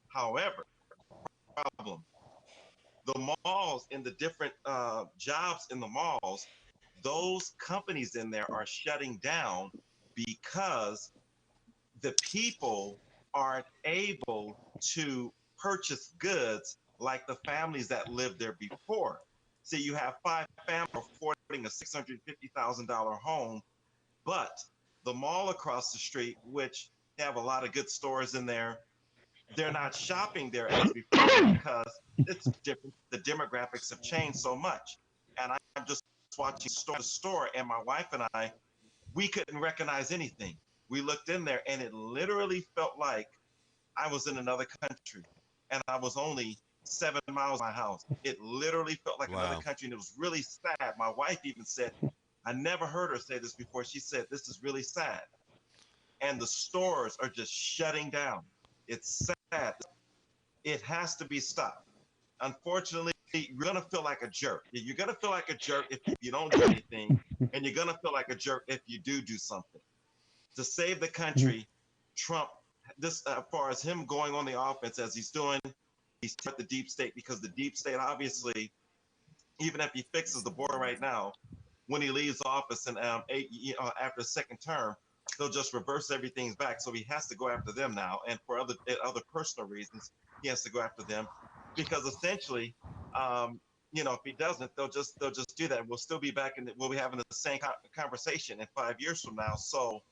However, problem, the malls and the different jobs in the malls, those companies in there are shutting down because the people aren't able to purchase goods like the families that lived there before. So you have 5 families affording a $650,000 home, but the mall across the street, which they have a lot of good stores in there, they're not shopping there as before because it's different. The demographics have changed so much. And I'm just watching store to store, and my wife and I, we couldn't recognize anything. We looked in there, and it literally felt like I was in another country, and I was only 7 miles from my house. It literally felt like another country, and it was really sad. My wife even said, I never heard her say this before. She said, this is really sad. And the stores are just shutting down. It's sad. It has to be stopped. Unfortunately, you're going to feel like a jerk. You're going to feel like a jerk if you don't do anything, and you're going to feel like a jerk if you do something. To save the country, Trump, this as far as him going on the offense as he's doing, he's at the deep state, because the deep state, obviously, even if he fixes the border right now, when he leaves office and after the second term, they'll just reverse everything back. So he has to go after them now, and for other personal reasons, he has to go after them, because essentially, if he doesn't, they'll just do that. We'll still be back we'll be having the same conversation in 5 years from now. So,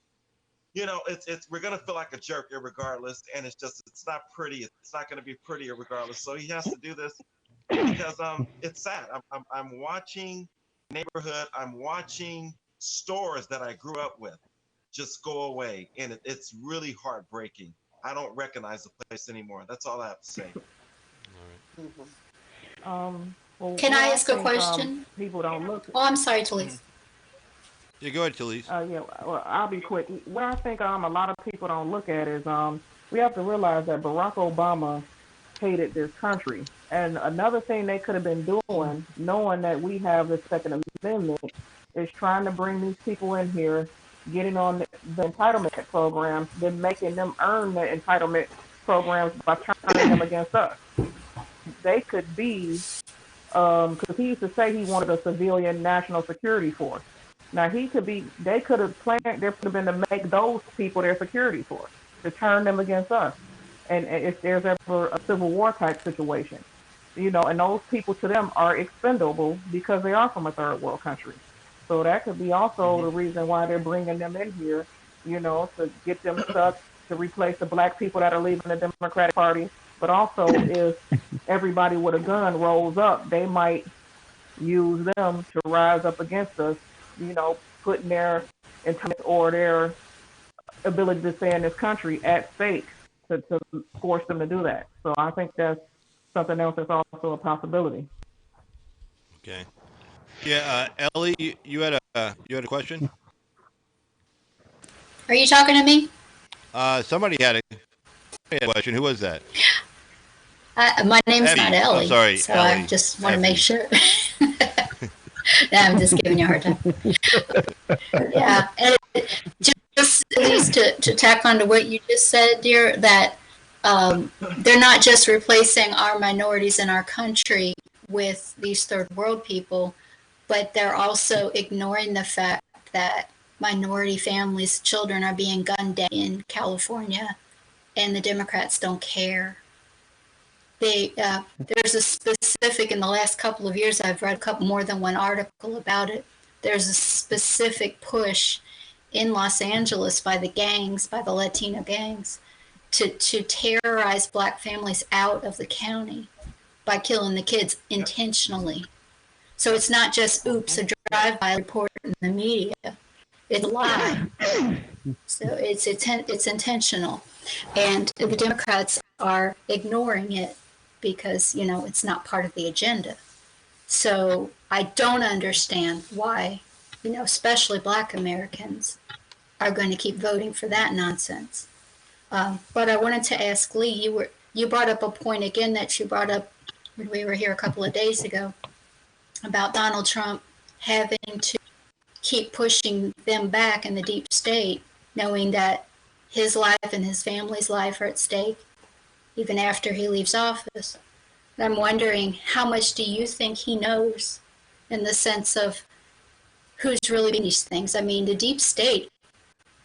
we're gonna feel like a jerk regardless, and it's not pretty. It's not gonna be prettier regardless. So he has to do this because it's sad. I'm watching neighborhood. I'm watching stores that I grew up with just go away, and it's really heartbreaking. I don't recognize the place anymore. That's all I have to say. All right. Well, Can I ask a think, question? People don't look. Oh, I'm sorry, Teleise. Yeah, go ahead, Teleise. Yeah, well, I'll be quick. What I think a lot of people don't look at is we have to realize that Barack Obama hated this country. And another thing they could have been doing, knowing that we have the Second Amendment, is trying to bring these people in here, getting on the entitlement programs, then making them earn the entitlement programs by turning them against us. They could be, because he used to say he wanted a civilian national security force. Now they could have planned, there could have been to make those people their security force, to turn them against us. And if there's ever a civil war type situation, and those people to them are expendable because they are from a third world country. So that could be also the reason why they're bringing them in here, to get them stuck, to replace the black people that are leaving the Democratic Party. But also, if everybody with a gun rolls up, they might use them to rise up against us, putting their intent or their ability to stay in this country at stake to force them to do that. So I think that's something else that's also a possibility. Okay. Yeah, Ellie, you had a question? Are you talking to me? Somebody had a question. Who was that? My name's Effie. not Ellie. I'm sorry, so Ellie. I just want to Effie. make sure. No, I'm just giving you a hard time. Yeah, and just at least to tack on to what you just said, dear, that they're not just replacing our minorities in our country with these third world people, but they're also ignoring the fact that minority families, children are being gunned down in California, and the Democrats don't care. There's a specific, in the last couple of years, I've read more than one article about it. There's a specific push in Los Angeles by the gangs, by the Latino gangs, to terrorize black families out of the county by killing the kids intentionally. So it's not just, oops, a drive-by report in the media. It's a lie. So it's intentional. And the Democrats are ignoring it because, it's not part of the agenda. So I don't understand why, especially Black Americans are going to keep voting for that nonsense. But I wanted to ask Lee, you brought up a point again that you brought up when we were here a couple of days ago about Donald Trump having to keep pushing them back in the deep state, knowing that his life and his family's life are at stake even after he leaves office. And I'm wondering, how much do you think he knows in the sense of who's really doing these things? I mean, the deep state,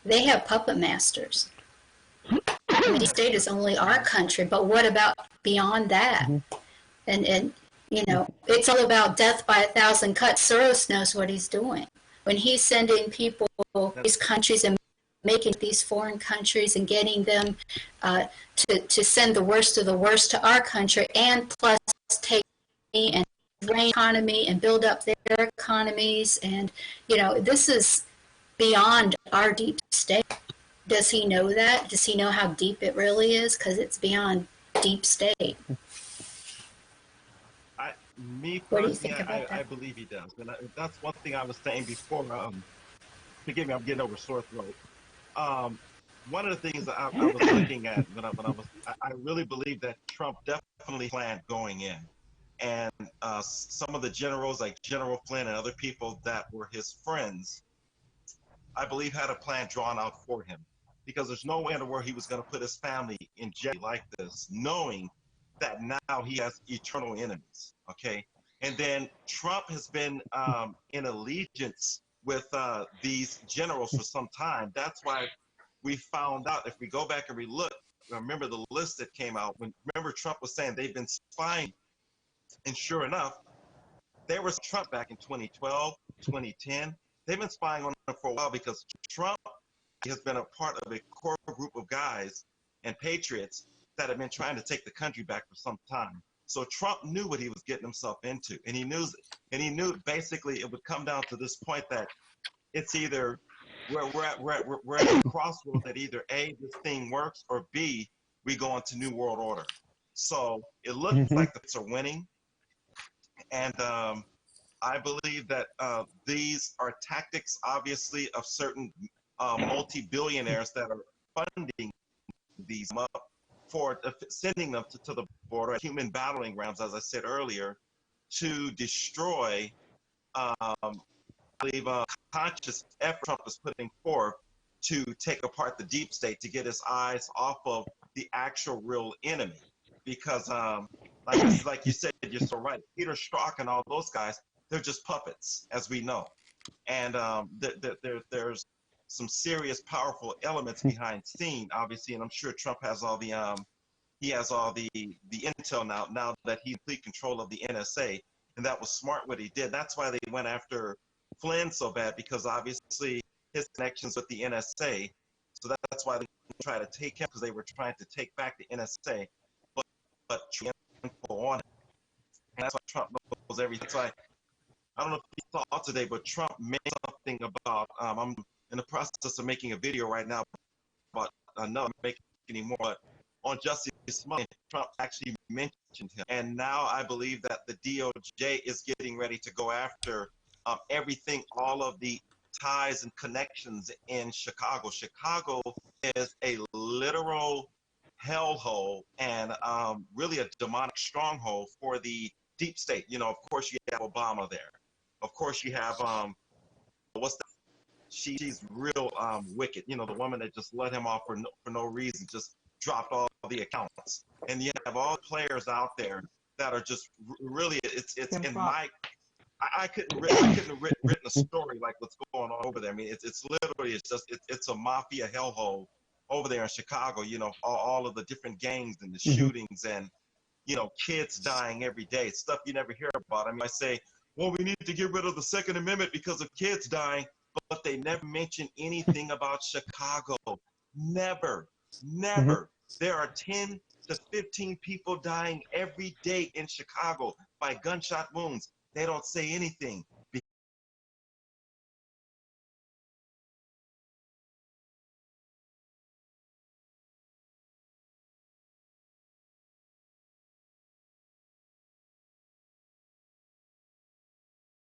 they have puppet masters. And the deep state is only our country, but what about beyond that? And it's all about death by 1,000 cuts. Soros knows what he's doing. When he's sending people to these countries and making these foreign countries and getting them to send the worst of the worst to our country, and plus take and drain economy and build up their economies. And, this is beyond our deep state. Does he know that? Does he know how deep it really is? Because it's beyond deep state. What do you think about that? I believe he does. And that's one thing I was saying before. Forgive me, I'm getting over sore throat. One of the things that I was looking at when I really believe that Trump definitely planned going in. and some of the generals like General Flynn and other people that were his friends, I believe had a plan drawn out for him, because there's no way in the world he was going to put his family in jail like this, knowing that now he has eternal enemies. Okay, and then Trump has been in allegiance with these generals for some time. That's why we found out, if we go back and remember the list that came out remember Trump was saying they've been spying, and sure enough, there was Trump back in 2012, 2010. They've been spying on him for a while, because Trump has been a part of a core group of guys and patriots that have been trying to take the country back for some time. So Trump knew what he was getting himself into, and he knew basically it would come down to this point that it's either we're at a crossroad that either A, this thing works, or B, we go into New World Order. So it looks like the Brits are winning, and I believe that these are tactics, obviously, of certain multi-billionaires that are funding these up for sending them to the border, human battling grounds, as I said earlier, to destroy, I believe, conscious effort Trump is putting forth to take apart the deep state, to get his eyes off of the actual real enemy. Because, like you said, you're so right. Peter Strzok and all those guys, they're just puppets, as we know. And there's some serious, powerful elements behind scene, obviously, and I'm sure Trump has all the intel now that he's in complete control of the NSA, and that was smart what he did. That's why they went after Flynn so bad, because obviously his connections with the NSA. So that's why they tried to take him, because they were trying to take back the NSA, but Trump on it. And that's why Trump knows everything. So I don't know if you saw today, but Trump made something about, I'm in the process of making a video right now about another, making anymore, but on Justice Smollett, Trump actually mentioned him. And now I believe that the DOJ is getting ready to go after everything, all of the ties and connections in Chicago. Chicago is a literal hellhole and really a demonic stronghold for the deep state. You know, of course you have Obama there. Of course you have, what's that? She's real wicked. You know, the woman that just let him off for no reason, just dropped all the accounts. And you have all players out there that are just really, it's in my, I couldn't have written a story like what's going on over there. I mean, it's literally, it's a mafia hellhole over there in Chicago. You know, all of the different gangs and the shootings and, you know, kids dying every day, stuff you never hear about. I mean, I say, well, we need to get rid of the Second Amendment because of kids dying, but they never mention anything about Chicago. Never. There are 10 to 15 people dying every day in Chicago by gunshot wounds. They don't say anything.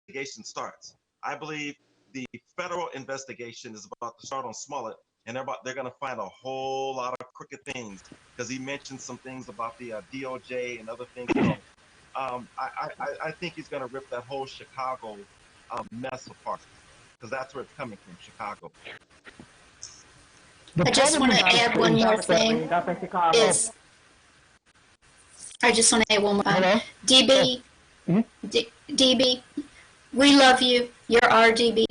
Investigation starts. I believe the federal investigation is about to start on Smollett, and they're going to find a whole lot of crooked things, because he mentioned some things about the DOJ and other things. So, I think he's going to rip that whole Chicago mess apart, because that's where it's coming from, Chicago. I just want to add one more thing. DB, DB, we love you. You're our DB.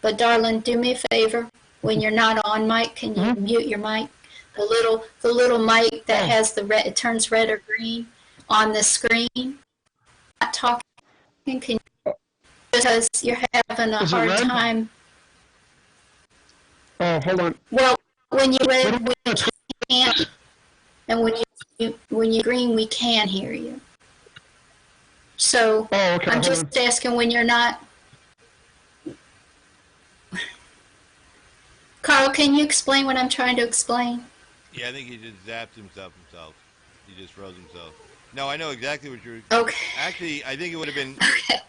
But darling, do me a favor. When you're not on mic, can you mute your mic? The little mic that has the red, it turns red or green on the screen. Not talking, can you, because you're having a hard time. Oh, hold on. Well, when you red, we can't, and when you green, we can hear you. So okay, I'm just asking when you're not. Carl, can you explain what I'm trying to explain? Yeah, I think he just zapped himself. He just froze himself. No, I know exactly what you're. Okay. Actually, I think it would have been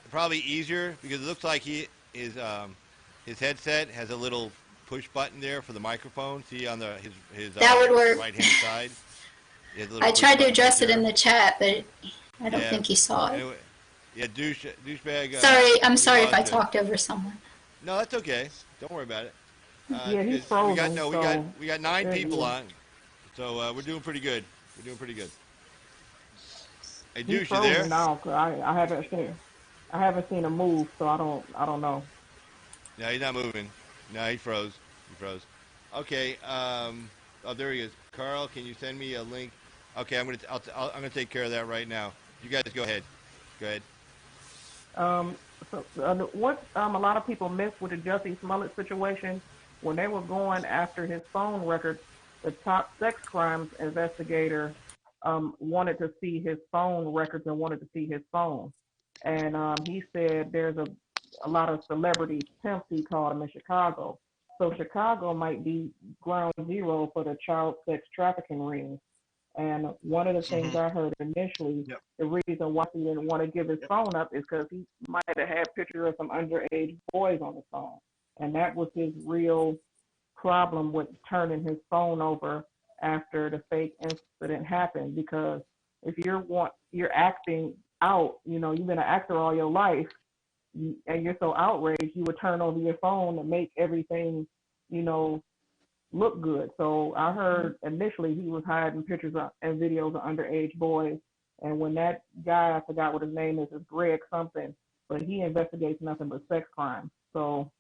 probably easier, because it looks like his headset has a little push button there for the microphone. See on his that would work. right hand side. I tried to address it in the chat, but I don't think he saw it. Anyway, yeah, douchebag. Sorry, I'm we sorry if I lost it. talked over someone. No, that's okay. Don't worry about it. Yeah, he's Because we got frozen. we got 9 there he people is. on, so we're doing pretty good. We're doing pretty good. Hey, He's Douche, you there? frozen now. 'Cause I haven't seen him move, so I don't know. No, he's not moving. No, he froze. He froze. Okay. Oh, there he is. Carl, can you send me a link? Okay, I'm gonna take care of that right now. You guys go ahead. Go ahead. What a lot of people missed with the Jussie Smollett situation, when they were going after his phone records, the top sex crimes investigator wanted to see his phone records and wanted to see his phone. And he said there's a lot of celebrity pimps, he called them, in Chicago. So Chicago might be ground zero for the child sex trafficking rings. And one of the things I heard initially, the reason why he didn't want to give his phone up is because he might have had pictures of some underage boys on his phone. And that was his real problem with turning his phone over after the fake incident happened. Because if you're acting out, you've been an actor all your life, and you're so outraged, you would turn over your phone and make everything, look good. So I heard initially he was hiding pictures and videos of underage boys. And when that guy, I forgot what his name is Greg something, but he investigates nothing but sex crimes. So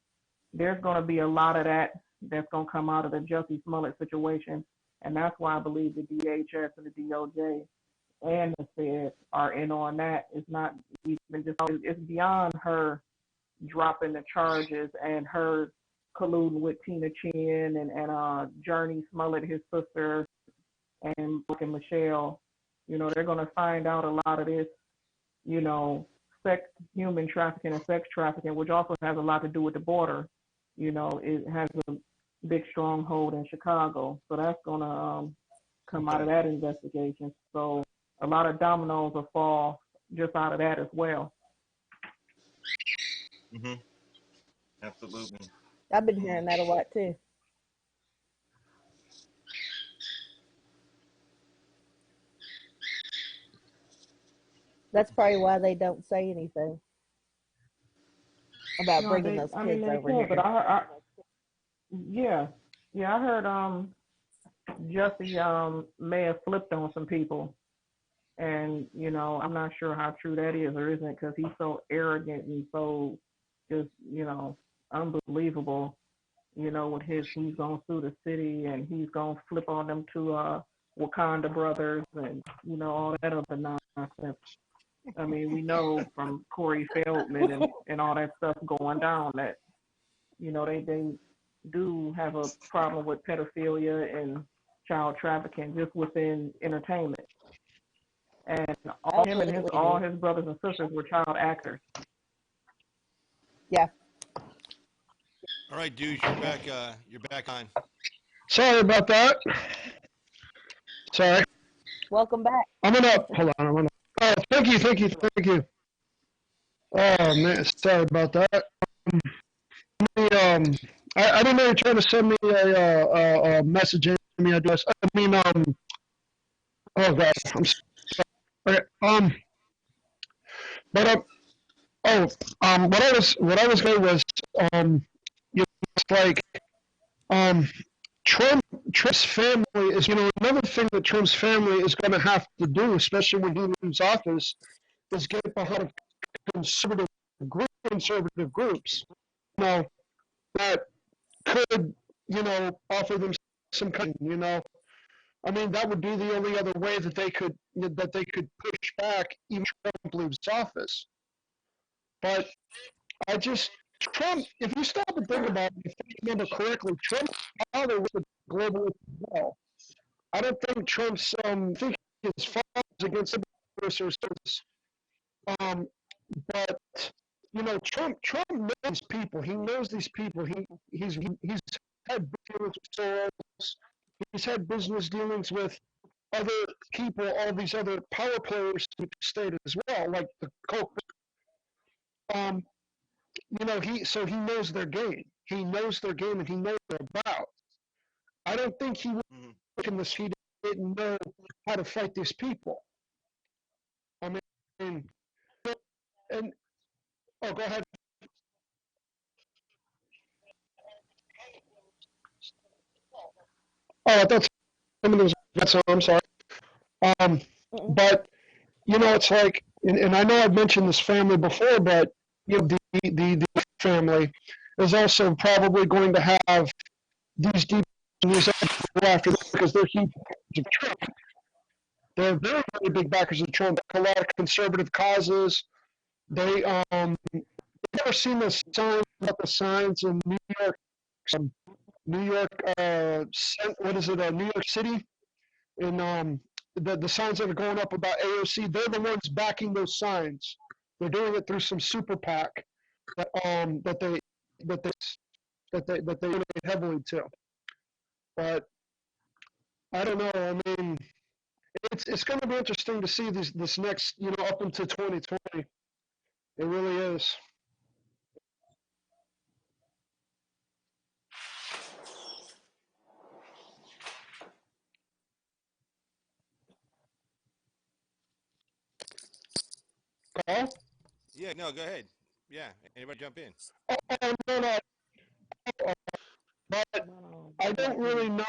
there's going to be a lot of that that's going to come out of the Jussie Smollett situation. And that's why I believe the DHS and the DOJ and the Fed are in on that. It's not even just, it's beyond her dropping the charges and her colluding with Tina Chin and Journey Smollett, his sister, and Michelle. They're going to find out a lot of this, human trafficking and sex trafficking, which also has a lot to do with the border. It has a big stronghold in Chicago. So that's going to come out of that investigation. So a lot of dominoes will fall just out of that as well. Absolutely. I've been hearing that a lot too. That's probably why they don't say anything about bringing those kids over here. But I heard Jussie may have flipped on some people, and I'm not sure how true that is or isn't, because he's so arrogant and so just unbelievable. With he's gonna sue the city and he's gonna flip on them to Wakanda brothers and all that other nonsense. I mean, we know from Corey Feldman and all that stuff going down that they do have a problem with pedophilia and child trafficking just within entertainment. And all his brothers and sisters were child actors. Yeah. All right, Douche, you're back on. Sorry about that. Sorry. Welcome back. I'm gonna hold on. Oh, thank you. Oh man, sorry about that. I didn't know you were trying to send me a message in me address. Oh god, I'm sorry. Okay, but what I was going was it's like Trump's family is another thing that Trump's family is going to have to do, especially when he leaves office, is get behind conservative groups, that could offer them some kind. I mean, that would be the only other way that they could push back even Trump leaves office. But Trump, if you stop and think about it, if I remember correctly, Trump's father was a globalist as well. I don't think Trump's, I think his father was against or service. But, Trump knows these people. He knows these people. He's had dealings with Soros. He's had business dealings with other people, all these other power players in the state as well, like the Koch. He knows their game. He knows their game and he knows what they're about. I don't think he would in this he didn't know how to fight these people. I mean, Oh, go ahead. Oh, I thought somebody was. So I'm sorry. But it's like, and I know I've mentioned this family before, but the family is also probably going to have these deep news after this because they're huge backers of Trump. They're very, very big backers of Trump. A lot of conservative causes. They you've never seen the signs about the signs in New York, what is it? New York City, and the signs that are going up about AOC. They're the ones backing those signs. They're doing it through some super PAC that they donate heavily to. But I don't know. I mean, it's going to be interesting to see this next, up into 2020. It really is. Carl? Yeah, no, go ahead. Yeah, anybody jump in. No. But I don't really know.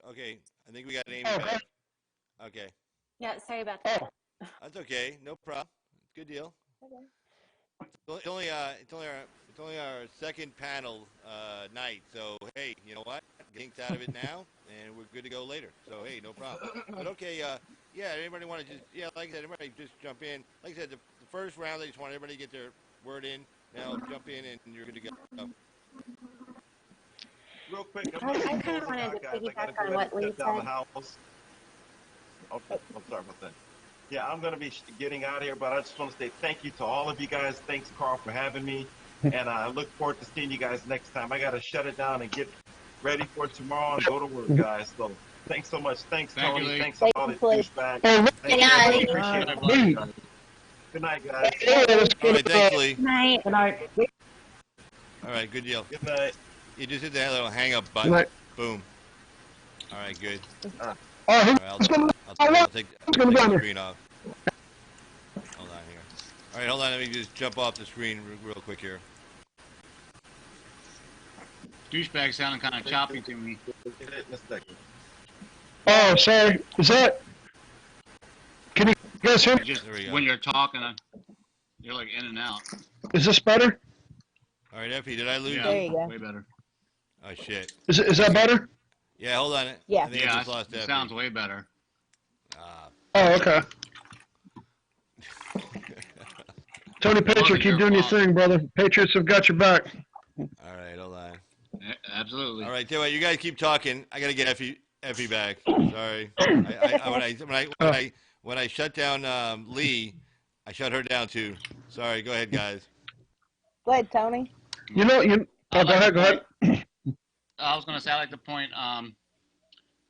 Okay, I think we got Amie back. Okay. Yeah, sorry about that. That's okay. No problem. Good deal. Okay. It's only our second panel night. So hey, you know what? Gink's out of it now, and we're good to go later. So hey, no problem. But okay, yeah. Anybody want to like I said, everybody just jump in. Like I said, the first round, I just want everybody to get their word in. Now jump in, and you're good to go. Real quick, I kind of wanted to piggyback on what Lee said. I'm sorry about that. Yeah, I'm going to be getting out of here, but I just want to say thank you to all of you guys. Thanks, Carl, for having me. And I look forward to seeing you guys next time. I got to shut it down and get ready for tomorrow and go to work, guys. So thanks so much. Thanks, Tony. Thanks to all the douchebags. Good night. Appreciate it. Good night, guys. All right, thanks, Lee. Good night. Good night. All right, good deal. Good night. You just hit that little hang up button. Boom. All right, good. I'll take the screen off. Hold on here. All right, hold on. Let me just jump off the screen real quick here. Douchebag sounding kind of choppy to me. Oh, sorry. Is that? Can you guys hear me? Just when you're talking, you're like in and out. Is this better? All right, Effie, did I lose you? There you go. Way better. Oh, shit. Is that better? Yeah, hold on. Yeah. I think I just lost it Effie. sounds way better. Oh, okay. Tony Patriot, keep doing your thing, brother. Patriots have got your back. All right, hold on. Absolutely. All right, tell you what, you guys keep talking. I gotta get Effie back. Sorry. When I shut down Lee, I shut her down too. Sorry. Go ahead, guys. Go ahead, Tony. Go ahead. I was gonna say I like the point.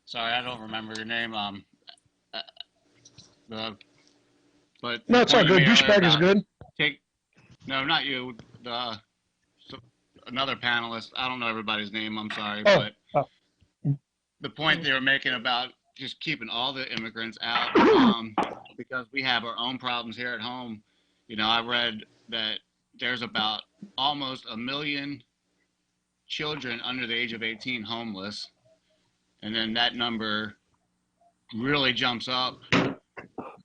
Sorry, I don't remember your name. But No, it's all good. Douchebag is good. No, not you. Another panelist. I don't know everybody's name. I'm sorry, but the point they were making about just keeping all the immigrants out because we have our own problems here at home. I read that there's about almost 1 million children under the age of 18 homeless, and then that number really jumps up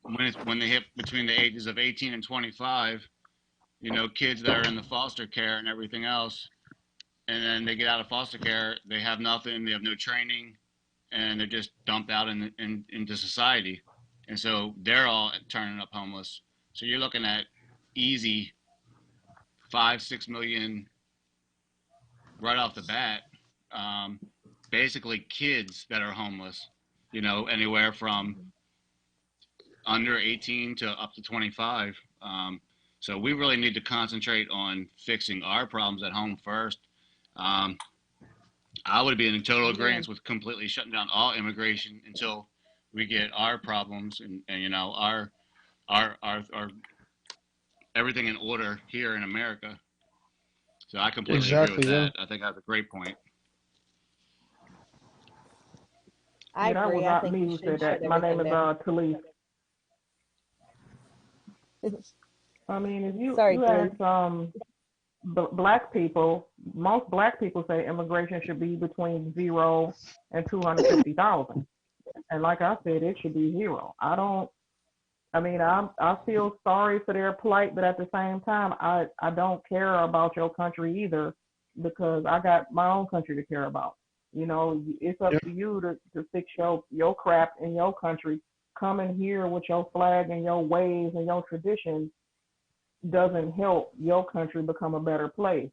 when they hit between the ages of 18 and 25. Kids that are in the foster care and everything else, and then they get out of foster care, they have nothing, they have no training, and they're just dumped out into society, and so they're all turning up homeless. So you're looking at easy 5-6 million right off the bat, basically kids that are homeless, anywhere from under 18 to up to 25. So we really need to concentrate on fixing our problems at home first. I would be in total agreement with completely shutting down all immigration until we get our problems and our everything in order here in America. So I completely agree with that. I think that's a great point. I agree. That was not me who said that. My name is Teleise. I mean, if you Sorry, you George. ask black people, most black people say immigration should be between 0 and 250,000. And like I said, it should be 0. I feel sorry for their plight, but at the same time, I don't care about your country either, because I got my own country to care about. It's up to you to fix your crap in your country. Coming here with your flag and your ways and your traditions doesn't help your country become a better place.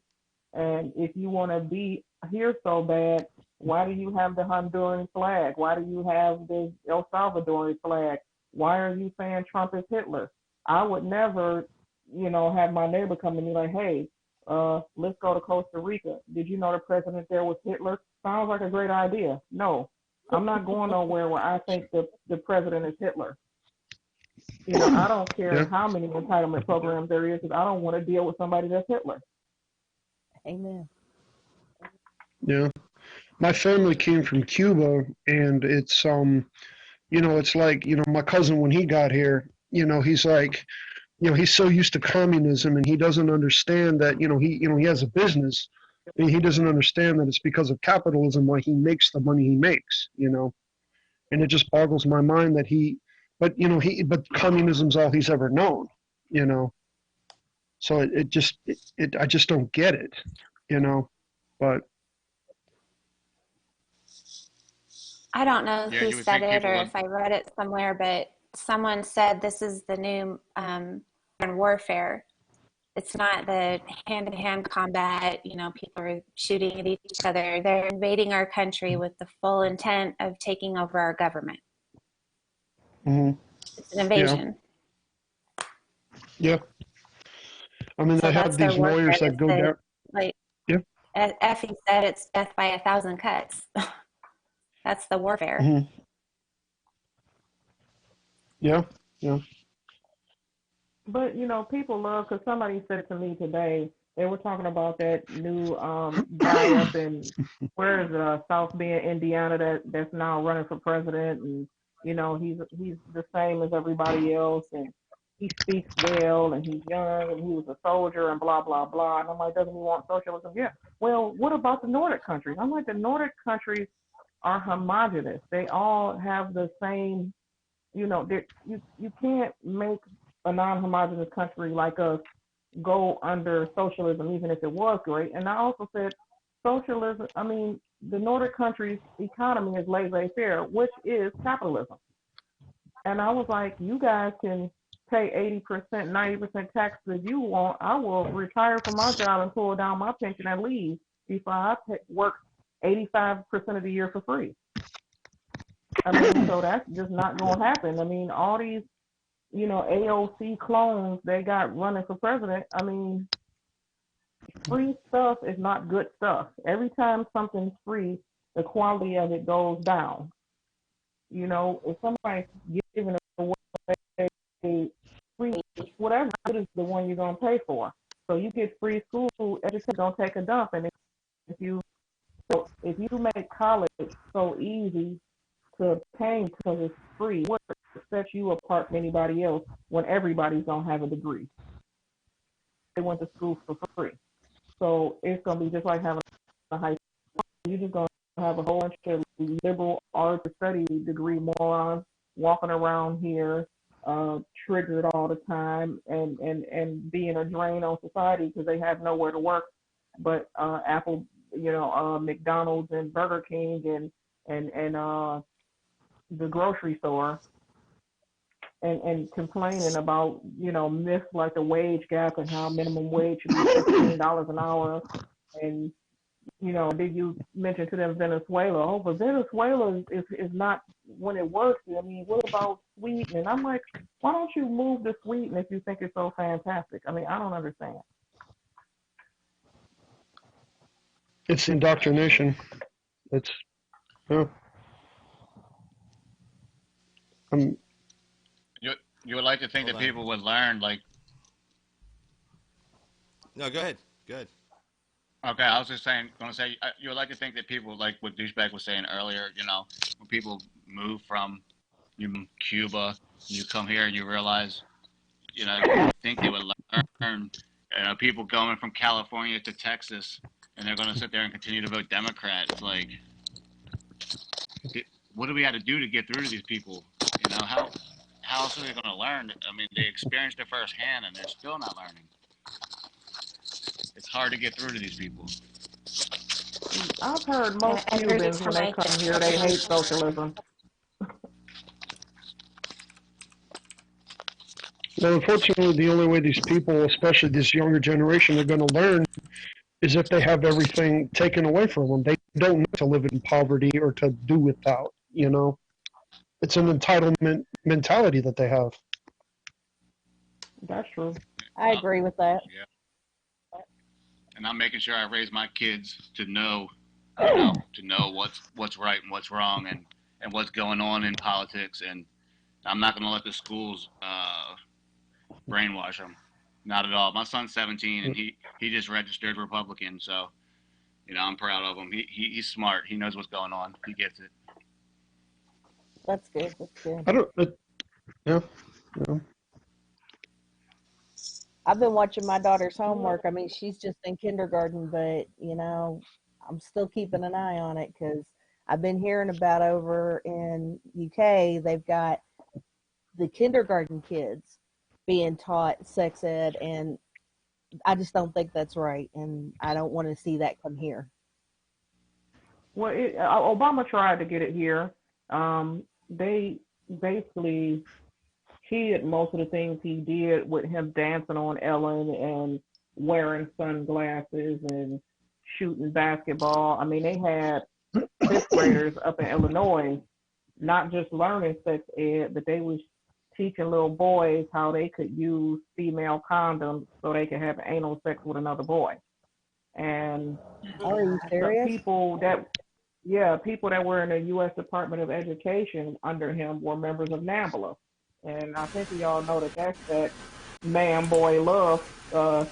And if you want to be here so bad, why do you have the Honduran flag? Why do you have the El Salvadorian flag? Why are you saying Trump is Hitler? I would never, have my neighbor come to me like, hey, let's go to Costa Rica. Did you know the president there was Hitler? Sounds like a great idea. No, I'm not going nowhere where I think the president is Hitler. I don't care how many entitlement programs there is, because I don't want to deal with somebody that's Hitler. Amen. Yeah. My family came from Cuba, and it's it's like, my cousin, when he got here, he's like, he's so used to communism, and he doesn't understand that, he has a business, and he doesn't understand that it's because of capitalism why he makes the money he makes, and it just boggles my mind that but communism's all he's ever known, so I just don't get it, but. I don't know Yeah, who you would said think it people or would. if I read it somewhere, but someone said this is the new warfare. It's not the hand-to-hand combat, people are shooting at each other. They're invading our country with the full intent of taking over our government. Mm-hmm. It's an invasion. Yeah. I mean, So they have that's their these warfare. lawyers that go down. Like Yeah. Effie said, it's death by 1,000 cuts. That's the warfare. Mm-hmm. Yeah. Yeah. But people love, because somebody said to me today, they were talking about that new guy up in South Bend, Indiana, that's now running for president, and he's the same as everybody else, and he speaks well, and he's young, and he was a soldier, and blah blah blah. And I'm like, doesn't he want socialism? Yeah. Well, what about the Nordic countries? I'm like, the Nordic countries are homogenous. They all have the same. You can't make a non-homogenous country like us go under socialism, even if it was great. And I also said socialism, the Nordic countries' economy is laissez-faire, which is capitalism. And I was like, you guys can pay 80%, 90% taxes if you want. I will retire from my job and pull down my pension and leave before I work 85% of the year for free. So that's just not going to happen. All these, AOC clones they got running for president. Free stuff is not good stuff. Every time something's free, the quality of it goes down. If somebody's giving away free, whatever it is, the one you're going to pay for. So you get free school, education don't take a dump. And if you make college so easy to obtain because it's free, what sets you apart from anybody else when everybody's gonna have a degree? They went to school for free. So it's gonna be just like having a high school. You're just gonna have a whole bunch of liberal arts study degree morons walking around here, triggered all the time and being a drain on society because they have nowhere to work but Apple, McDonald's and Burger King and the grocery store, and complaining about myths like the wage gap and how minimum wage should be $15 an hour, and did you mention to them Venezuela? Oh, but Venezuela is not when it works. What about Sweden? And I'm like, why don't you move to Sweden if you think it's so fantastic? I don't understand. It's indoctrination. It's You would like to think that people would learn, like. No, go ahead. Good. Okay, I was just going to say, you would like to think that people, like what Douchebag was saying earlier, when people move from Cuba, you come here and you realize you know, you think they would learn. You know, people going from California to Texas, and they're going to sit there and continue to vote Democrat. It's like, what do we have to do to get through to these people? You know, how else are they going to learn? I mean, they experienced it firsthand, and they're still not learning. It's hard to get through to these people. I've heard most Cubans, when they come here, they hate socialism. Well, unfortunately, the only way these people, especially this younger generation, are going to learn is if they have everything taken away from them. They don't need to live in poverty or to do without, you know. It's an entitlement mentality that they have. That's true. I agree with that. Yeah. And I'm making sure I raise my kids to know, you know, to know what's right and what's wrong, and what's going on in politics. And I'm not going to let the schools brainwash them. Not at all. My son's 17, and he just registered Republican. So, you know, I'm proud of him. He's smart. He knows what's going on. He gets it. That's good. That's good. I don't. Yeah. I've been watching my daughter's homework. I mean, she's just in kindergarten, but, you know, I'm still keeping an eye on it because I've been hearing about over in UK, they've got the kindergarten kids being taught sex ed, and I just don't think that's right, and I don't want to see that come here. Well, Obama tried to get it here. They basically cheated most of the things he did with him dancing on Ellen and wearing sunglasses and shooting basketball. I mean, they had fifth graders up in Illinois not just learning sex ed, but they was teaching little boys how they could use female condoms so they could have anal sex with another boy. And Are you serious? people that were in the U.S. Department of Education under him were members of NAMBLA. And I think we all know that that's that man-boy love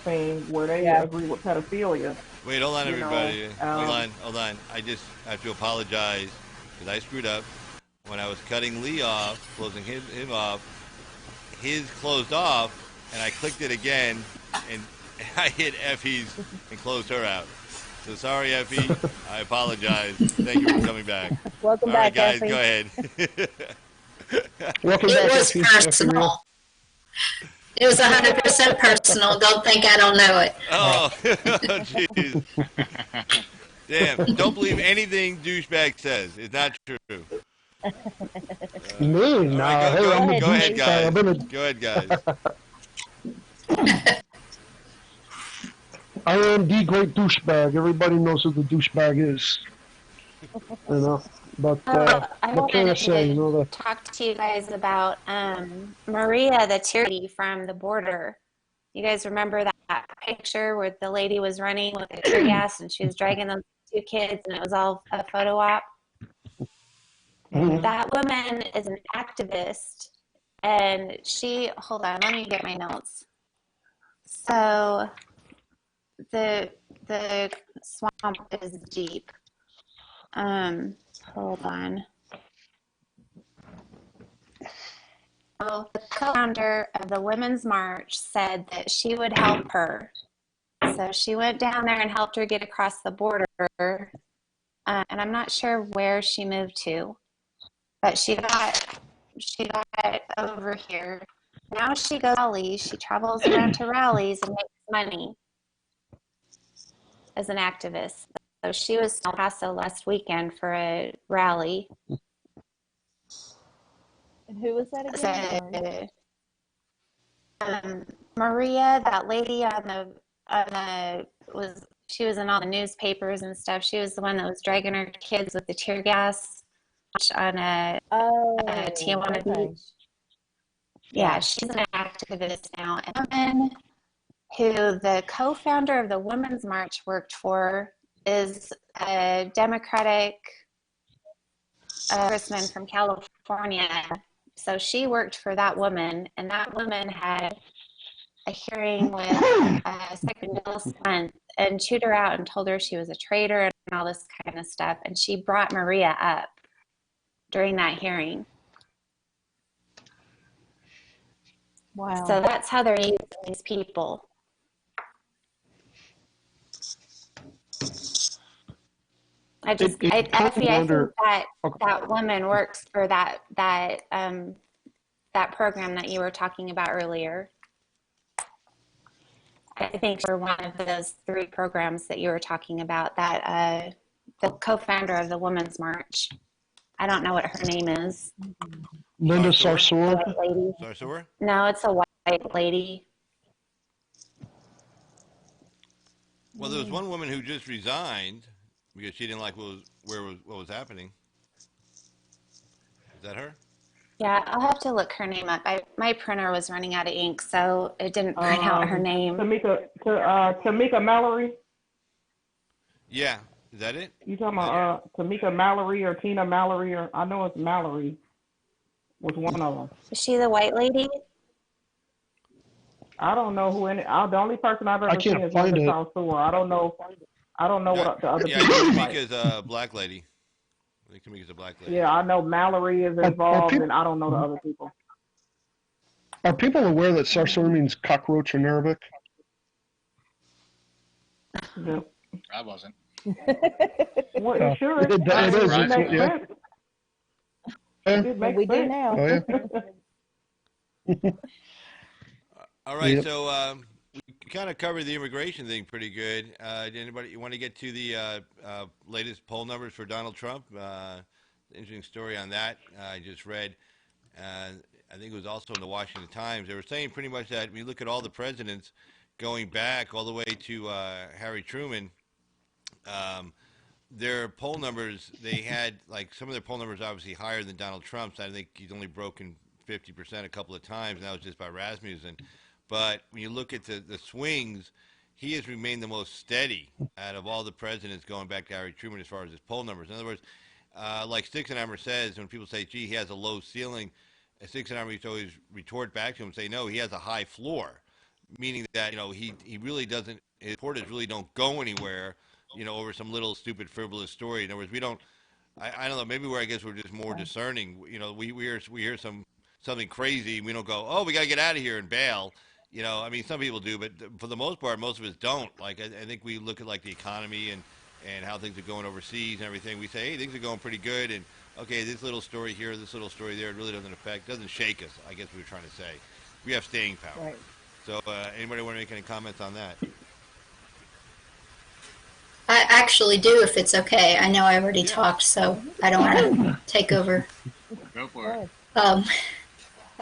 thing where they agree with pedophilia. Wait, hold on, everybody. Hold on. I just have to apologize because I screwed up. When I was cutting Lee off, closing him off, his closed off, and I clicked it again, and I hit Effie's and closed her out. So sorry, Effie. I apologize. Thank you for coming back. Welcome All right, back, guys, Effie. go ahead. Welcome back, It was Effie. personal. It was 100% personal. Don't think I don't know it. Oh, jeez. Damn. Don't believe anything douchebag says. It's not true. Me? No. Right, go ahead, guys. Go ahead, guys. I am the great douchebag. Everybody knows who the douchebag is. You know, but I what can I wanted say? You know, to talk to you guys about Maria, the tear lady from the border. You guys remember that picture where the lady was running with the tear gas and she was dragging those two kids and it was all a photo op? That woman is an activist, and hold on, let me get my notes. So the swamp is deep. Hold on. So the co-founder of the Women's March said that she would help her. So she went down there and helped her get across the border. And I'm not sure where she moved to, but she got over here. Now she goes to rallies. She travels around to rallies and makes money as an activist. So she was in El Paso last weekend for a rally. And who was that again? Maria, that lady she was in all the newspapers and stuff. She was the one that was dragging her kids with the tear gas on Tijuana Beach. Yeah, she's an activist now. And the woman who the co-founder of the Women's March worked for is a Democratic congressman from California. So she worked for that woman, and that woman had a hearing with Secretary Nelson and chewed her out and told her she was a traitor and all this kind of stuff. And she brought Maria up during that hearing. Wow. So that's how they're using these people. Effie, I think that woman works for that program that you were talking about earlier. I think for one of those 3 programs that you were talking about, that the co-founder of the Women's March. I don't know what her name is. Linda Sarsour. Sarsour? No, it's a white lady. Well, there was one woman who just resigned because she didn't like what was happening. Is that her? Yeah, I'll have to look her name up. My printer was running out of ink, so it didn't print out her name. Tamika Mallory. Yeah, is that it? You talking about Tamika Mallory or Tina Mallory, or I know it's Mallory was one of them. Is she the white lady? I don't know who any. The only person I've ever seen is Linda Sarsour. I don't know what the other people look like. Tamika's a black lady. I think Tamika's a black lady. Yeah, I know Mallory is involved, and I don't know the other people. Are people aware that Sarsour means cockroach in Arabic? Yeah. I wasn't. Well, it sure is. It is. It makes sense. It makes We do sense. now. Oh, yeah. All right, Yep. so we kind of covered the immigration thing pretty good. Did anybody want to get to the latest poll numbers for Donald Trump? Interesting story on that. I just read. I think it was also in the Washington Times. They were saying pretty much that when you look at all the presidents going back all the way to Harry Truman, their poll numbers, they had, like, some of their poll numbers obviously higher than Donald Trump's. I think he's only broken 50% a couple of times, and that was just by Rasmussen. But when you look at the swings, he has remained the most steady out of all the presidents going back to Harry Truman as far as his poll numbers. In other words, like Stixenheimer says, when people say, gee, he has a low ceiling, Stixenheimer used to always retort back to him and say, no, he has a high floor, meaning that, he really doesn't, his reporters really don't go anywhere, over some little stupid frivolous story. In other words, we don't, I don't know, maybe I guess we're just more discerning. We hear something crazy, we don't go, oh, we got to get out of here and bail. Some people do, but for the most part, most of us don't. Like, I think we look at, like, the economy and how things are going overseas and everything. We say, hey, things are going pretty good, and okay, this little story here, this little story there, it really doesn't shake us, I guess we were trying to say. We have staying power. Right. So anybody want to make any comments on that? I actually do, if it's okay. I know I already talked, so I don't want to take over. Go for it.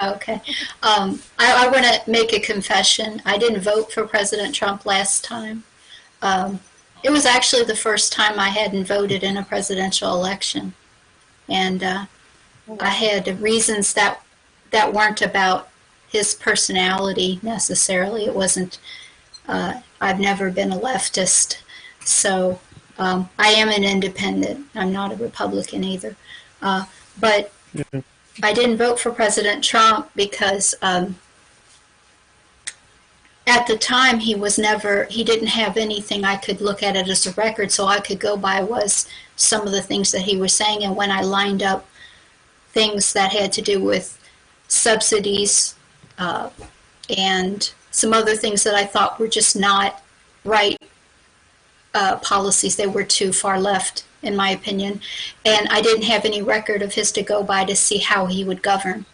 Okay. I want to make a confession. I didn't vote for President Trump last time. It was actually the first time I hadn't voted in a presidential election. And I had reasons that weren't about his personality necessarily. It wasn't, I've never been a leftist. So I am an independent. I'm not a Republican either. But I didn't vote for President Trump because at the time he didn't have anything I could look at it as a record, so I could go by was some of the things that he was saying. And when I lined up things that had to do with subsidies and some other things that I thought were just not right policies, they were too far left, in my opinion, and I didn't have any record of his to go by to see how he would govern.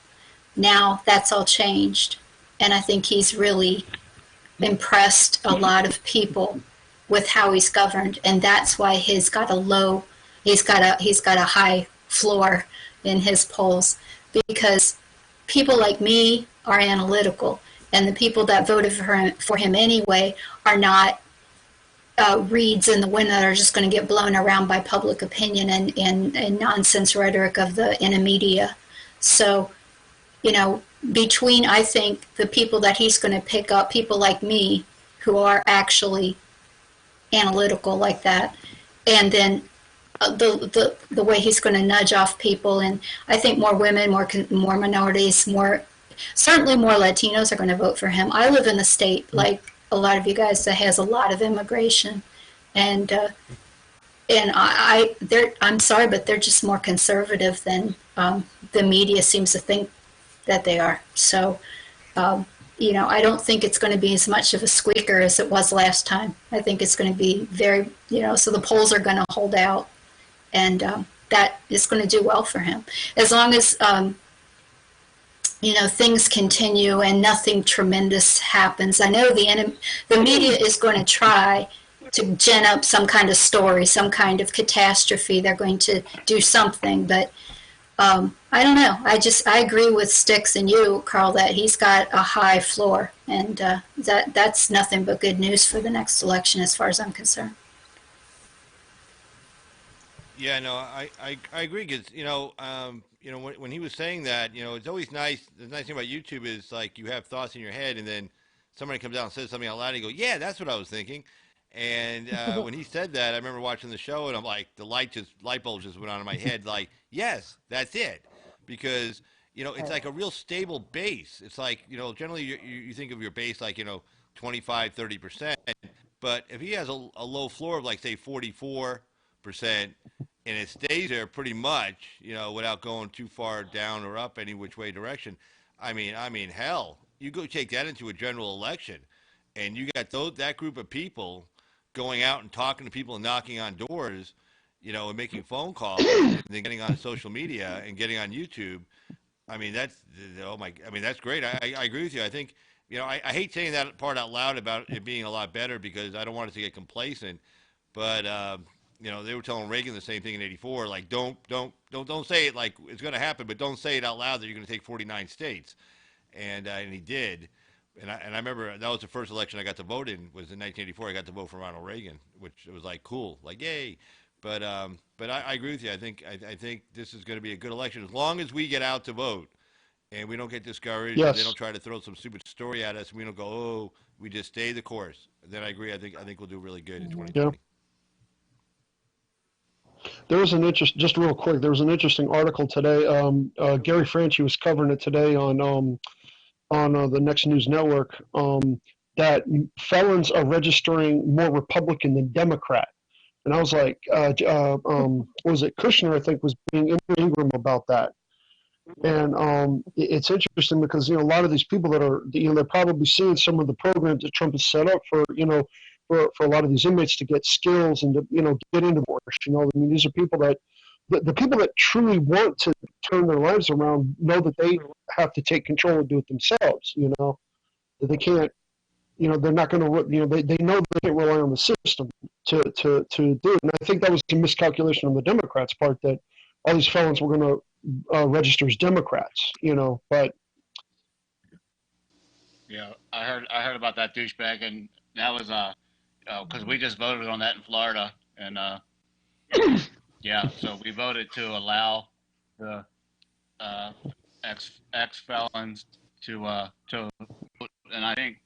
Now that's all changed, and I think he's really impressed a lot of people with how he's governed, and that's why he's got a high floor in his polls, because people like me are analytical, and the people that voted for him anyway are not reeds in the wind that are just going to get blown around by public opinion and nonsense rhetoric in the media. So, between, I think, the people that he's going to pick up, people like me who are actually analytical like that, and then the way he's going to nudge off people, and I think more women, more minorities, certainly more Latinos are going to vote for him. I live in a state like a lot of you guys that has a lot of immigration, and I'm sorry, but they're just more conservative than the media seems to think that they are. So You know, I don't think it's going to be as much of a squeaker as it was last time. I think it's going to be very, you know, so the polls are going to hold out, and that is going to do well for him. As long as, you know, things continue and nothing tremendous happens. I know the media is going to try to gin up some kind of story, some kind of catastrophe. They're going to do something, but I don't know. I agree with Sticks and you, Carl, that he's got a high floor, and that's nothing but good news for the next election, as far as I'm concerned. Yeah, no, I agree, because when he was saying that, it's always nice. The nice thing about YouTube is, like, you have thoughts in your head, and then somebody comes out and says something out loud, and you go, yeah, that's what I was thinking. And when he said that, I remember watching the show, and I'm like, the light bulb just went on in my head, like, yes, that's it, because it's like a real stable base. It's like, generally you think of your base like 25-30%, but if he has a low floor of, like, say 44%, and it stays there pretty much, without going too far down or up any which way direction, I mean, hell, you go take that into a general election, and you got that group of people going out and talking to people and knocking on doors, and making phone calls, and then getting on social media and getting on YouTube. I mean, that's great. I agree with you. I think, I hate saying that part out loud about it being a lot better, because I don't want us to get complacent. But they were telling Reagan the same thing in '84. Like, don't say it like it's going to happen, but don't say it out loud that you're going to take 49 states. And he did. And I remember that was the first election I got to vote in, was in 1984. I got to vote for Ronald Reagan, which was like cool, like yay. But I agree with you. I think this is going to be a good election, as long as we get out to vote and we don't get discouraged. Yes. And they don't try to throw some stupid story at us, and we don't go, oh, we just stay the course. Then I agree. I think we'll do really good in 2020. Yeah. There was just real quick, there was an interesting article today. Gary Franchi was covering it today on the Next News Network, that felons are registering more Republican than Democrat. And I was like, what was it? Kushner, I think, was being Ingram about that. And it's interesting because, a lot of these people that are, they're probably seeing some of the programs that Trump has set up for, for a lot of these inmates to get skills and to, get into work. I mean, these are people that, the people that truly want to turn their lives around know that they have to take control and do it themselves, that they can't, they're not going to, they know they can't rely on the system to do it. And I think that was a miscalculation on the Democrats' part, that all these felons were going to register as Democrats, but. Yeah, I heard about that douchebag, and that was, because we just voted on that in Florida, and, yeah, so we voted to allow the ex-felons to vote, and I think,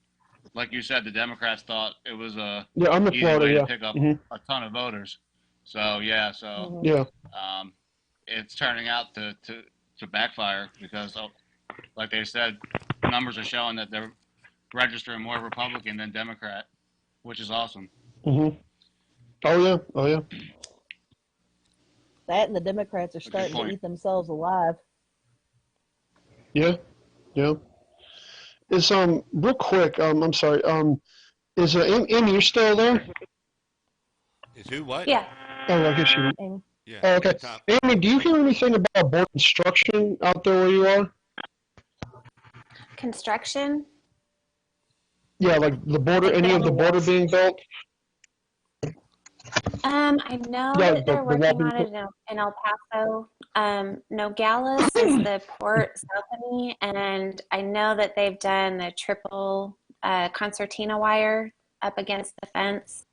like you said, the Democrats thought it was a I'm in easy Florida, way yeah. to pick up a ton of voters. So yeah, it's turning out to backfire, because, like they said, numbers are showing that they're registering more Republican than Democrat, which is awesome. Mm-hmm. Oh yeah. That and the Democrats are starting to eat themselves alive. Yeah. Is real quick, I'm sorry, is Amie, you're still there? Is who what? Yeah. Oh, I guess you. Yeah. Oh, okay. Amie, do you hear anything about border construction out there where you are? Construction? Yeah, like the border, any of the border being built? I know that they're working on it in El Paso. Nogales is the port south of me, and I know that they've done the triple concertina wire up against the fence.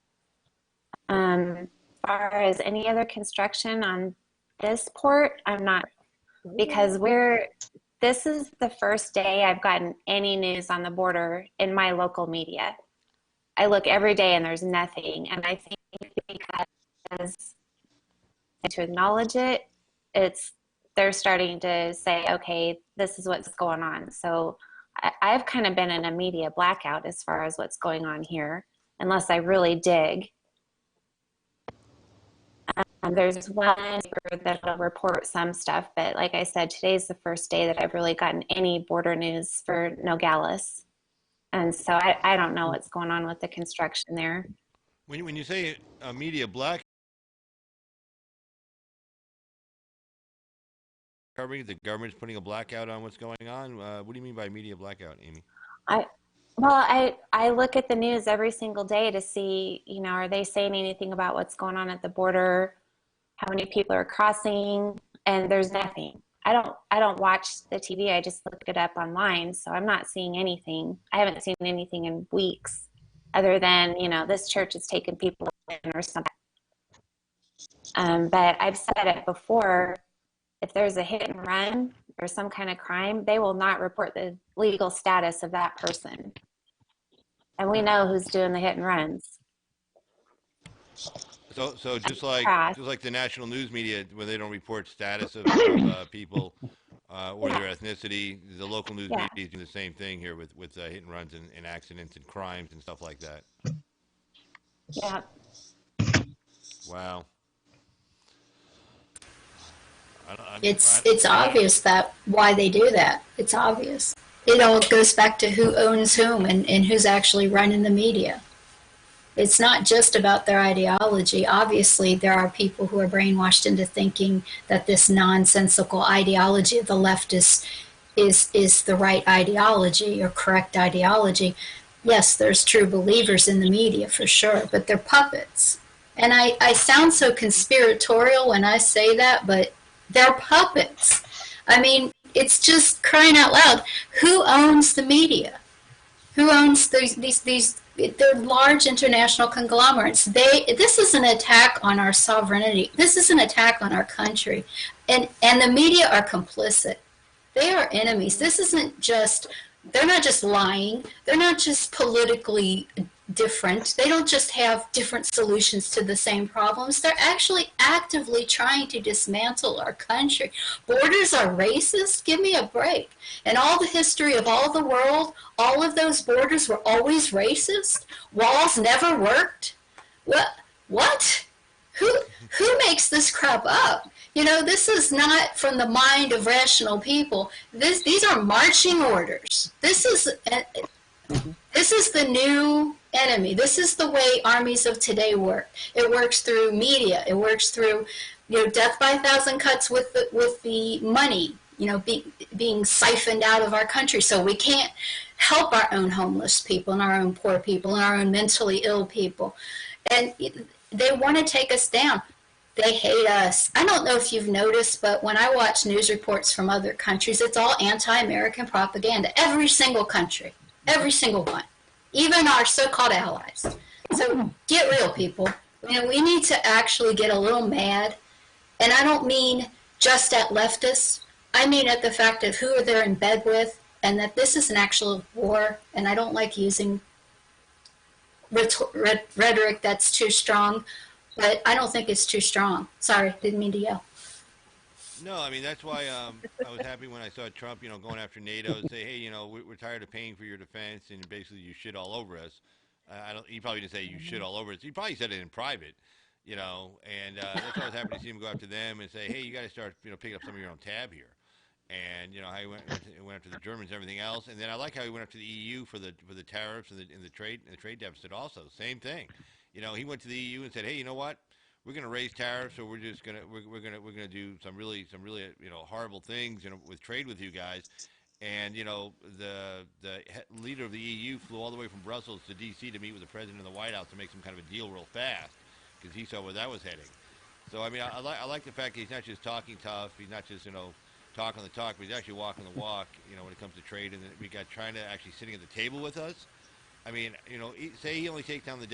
As far as any other construction on this port, I'm not, because this is the first day I've gotten any news on the border in my local media. I look every day and there's nothing, and I think because to acknowledge it, they're starting to say, okay, this is what's going on. So I've kind of been in a media blackout as far as what's going on here, unless I really dig. There's one paper that'll report some stuff, but like I said, today's the first day that I've really gotten any border news for Nogales. And so I don't know what's going on with the construction there. When you say media black covering, the government's putting a blackout on what's going on. What do you mean by media blackout, Amie? I look at the news every single day to see, are they saying anything about what's going on at the border, how many people are crossing, and there's nothing. I don't watch the TV. I just look it up online, so I'm not seeing anything. I haven't seen anything in weeks, other than this church is taking people in or something. But I've said it before. If there's a hit and run or some kind of crime, they will not report the legal status of that person. And we know who's doing the hit and runs. So just like the national news media, when they don't report status of people or their ethnicity, the local news media is doing the same thing here with hit and runs and accidents and crimes and stuff like that. Yeah. Wow. It's obvious that why they do that. It's obvious. It all goes back to who owns whom and who's actually running the media. It's not just about their ideology. Obviously, there are people who are brainwashed into thinking that this nonsensical ideology of the left is the right ideology or correct ideology. Yes, there's true believers in the media for sure, but they're puppets. And I sound so conspiratorial when I say that, but they're puppets. I mean, it's just crying out loud. Who owns the media? Who owns these they're large international conglomerates. This is an attack on our sovereignty. This is an attack on our country. And the media are complicit. They are enemies. This isn't just, they're not just lying. They're not just politically different. They don't just have different solutions to the same problems. They're actually actively trying to dismantle our country. Borders are racist? Give me a break. And all the history of all the world, all of those borders were always racist? Walls never worked? What? Who makes this crap up? This is not from the mind of rational people. These are marching orders. This is the new enemy. This is the way armies of today work. It works through media. It works through, death by 1,000 cuts with the money, being siphoned out of our country. So we can't help our own homeless people and our own poor people and our own mentally ill people. And they want to take us down. They hate us. I don't know if you've noticed, but when I watch news reports from other countries, it's all anti-American propaganda. Every single country. Every single one. Even our so-called allies. So get real, people. We need to actually get a little mad. And I don't mean just at leftists. I mean at the fact of who they're in bed with and that this is an actual war. And I don't like using rhetoric that's too strong. But I don't think it's too strong. Sorry, didn't mean to yell. No, I mean, that's why I was happy when I saw Trump, going after NATO and say, hey, we're tired of paying for your defense and basically you shit all over us. He probably didn't say you shit all over us. He probably said it in private, and that's why I was happy to see him go after them and say, hey, you got to start, picking up some of your own tab here. And, how he went after the Germans and everything else. And then I like how he went after the EU for the tariffs and the trade deficit also. Same thing. He went to the EU and said, hey, you know what? We're going to raise tariffs, or we're going to do some really horrible things with trade with you guys. And the leader of the EU flew all the way from Brussels to D.C. to meet with the president of the White House to make some kind of a deal real fast because he saw where that was heading. So I mean, I like the fact that he's not just talking tough. He's not just talking the talk, but he's actually walking the walk. When it comes to trade, and we got trying to actually sitting at the table with us. I mean, say he only takes down the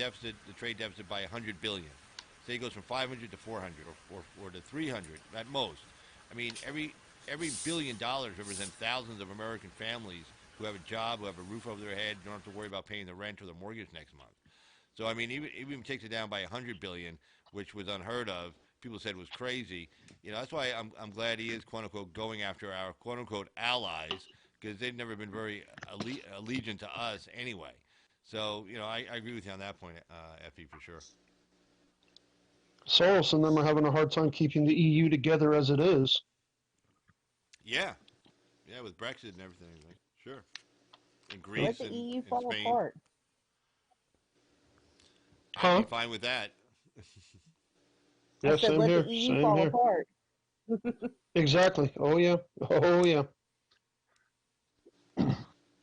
trade deficit by $100 billion. Say he goes from 500 to 400 or to 300 at most. I mean, every $1 billion represents thousands of American families who have a job, who have a roof over their head, don't have to worry about paying the rent or the mortgage next month. So I mean, even if he takes it down by $100 billion, which was unheard of, people said was crazy. That's why I'm glad he is quote unquote going after our quote unquote allies, because they've never been very allegiant to us anyway. So I agree with you on that point, Effie, for sure. Soros and them are having a hard time keeping the EU together as it is. Yeah, yeah, with Brexit and everything, like, sure. In Let Greece the and EU in fall Spain, apart. I'd Huh? be fine with that. I Yeah, said, same let the here. EU Same fall here. apart. Exactly. Oh yeah. Oh yeah.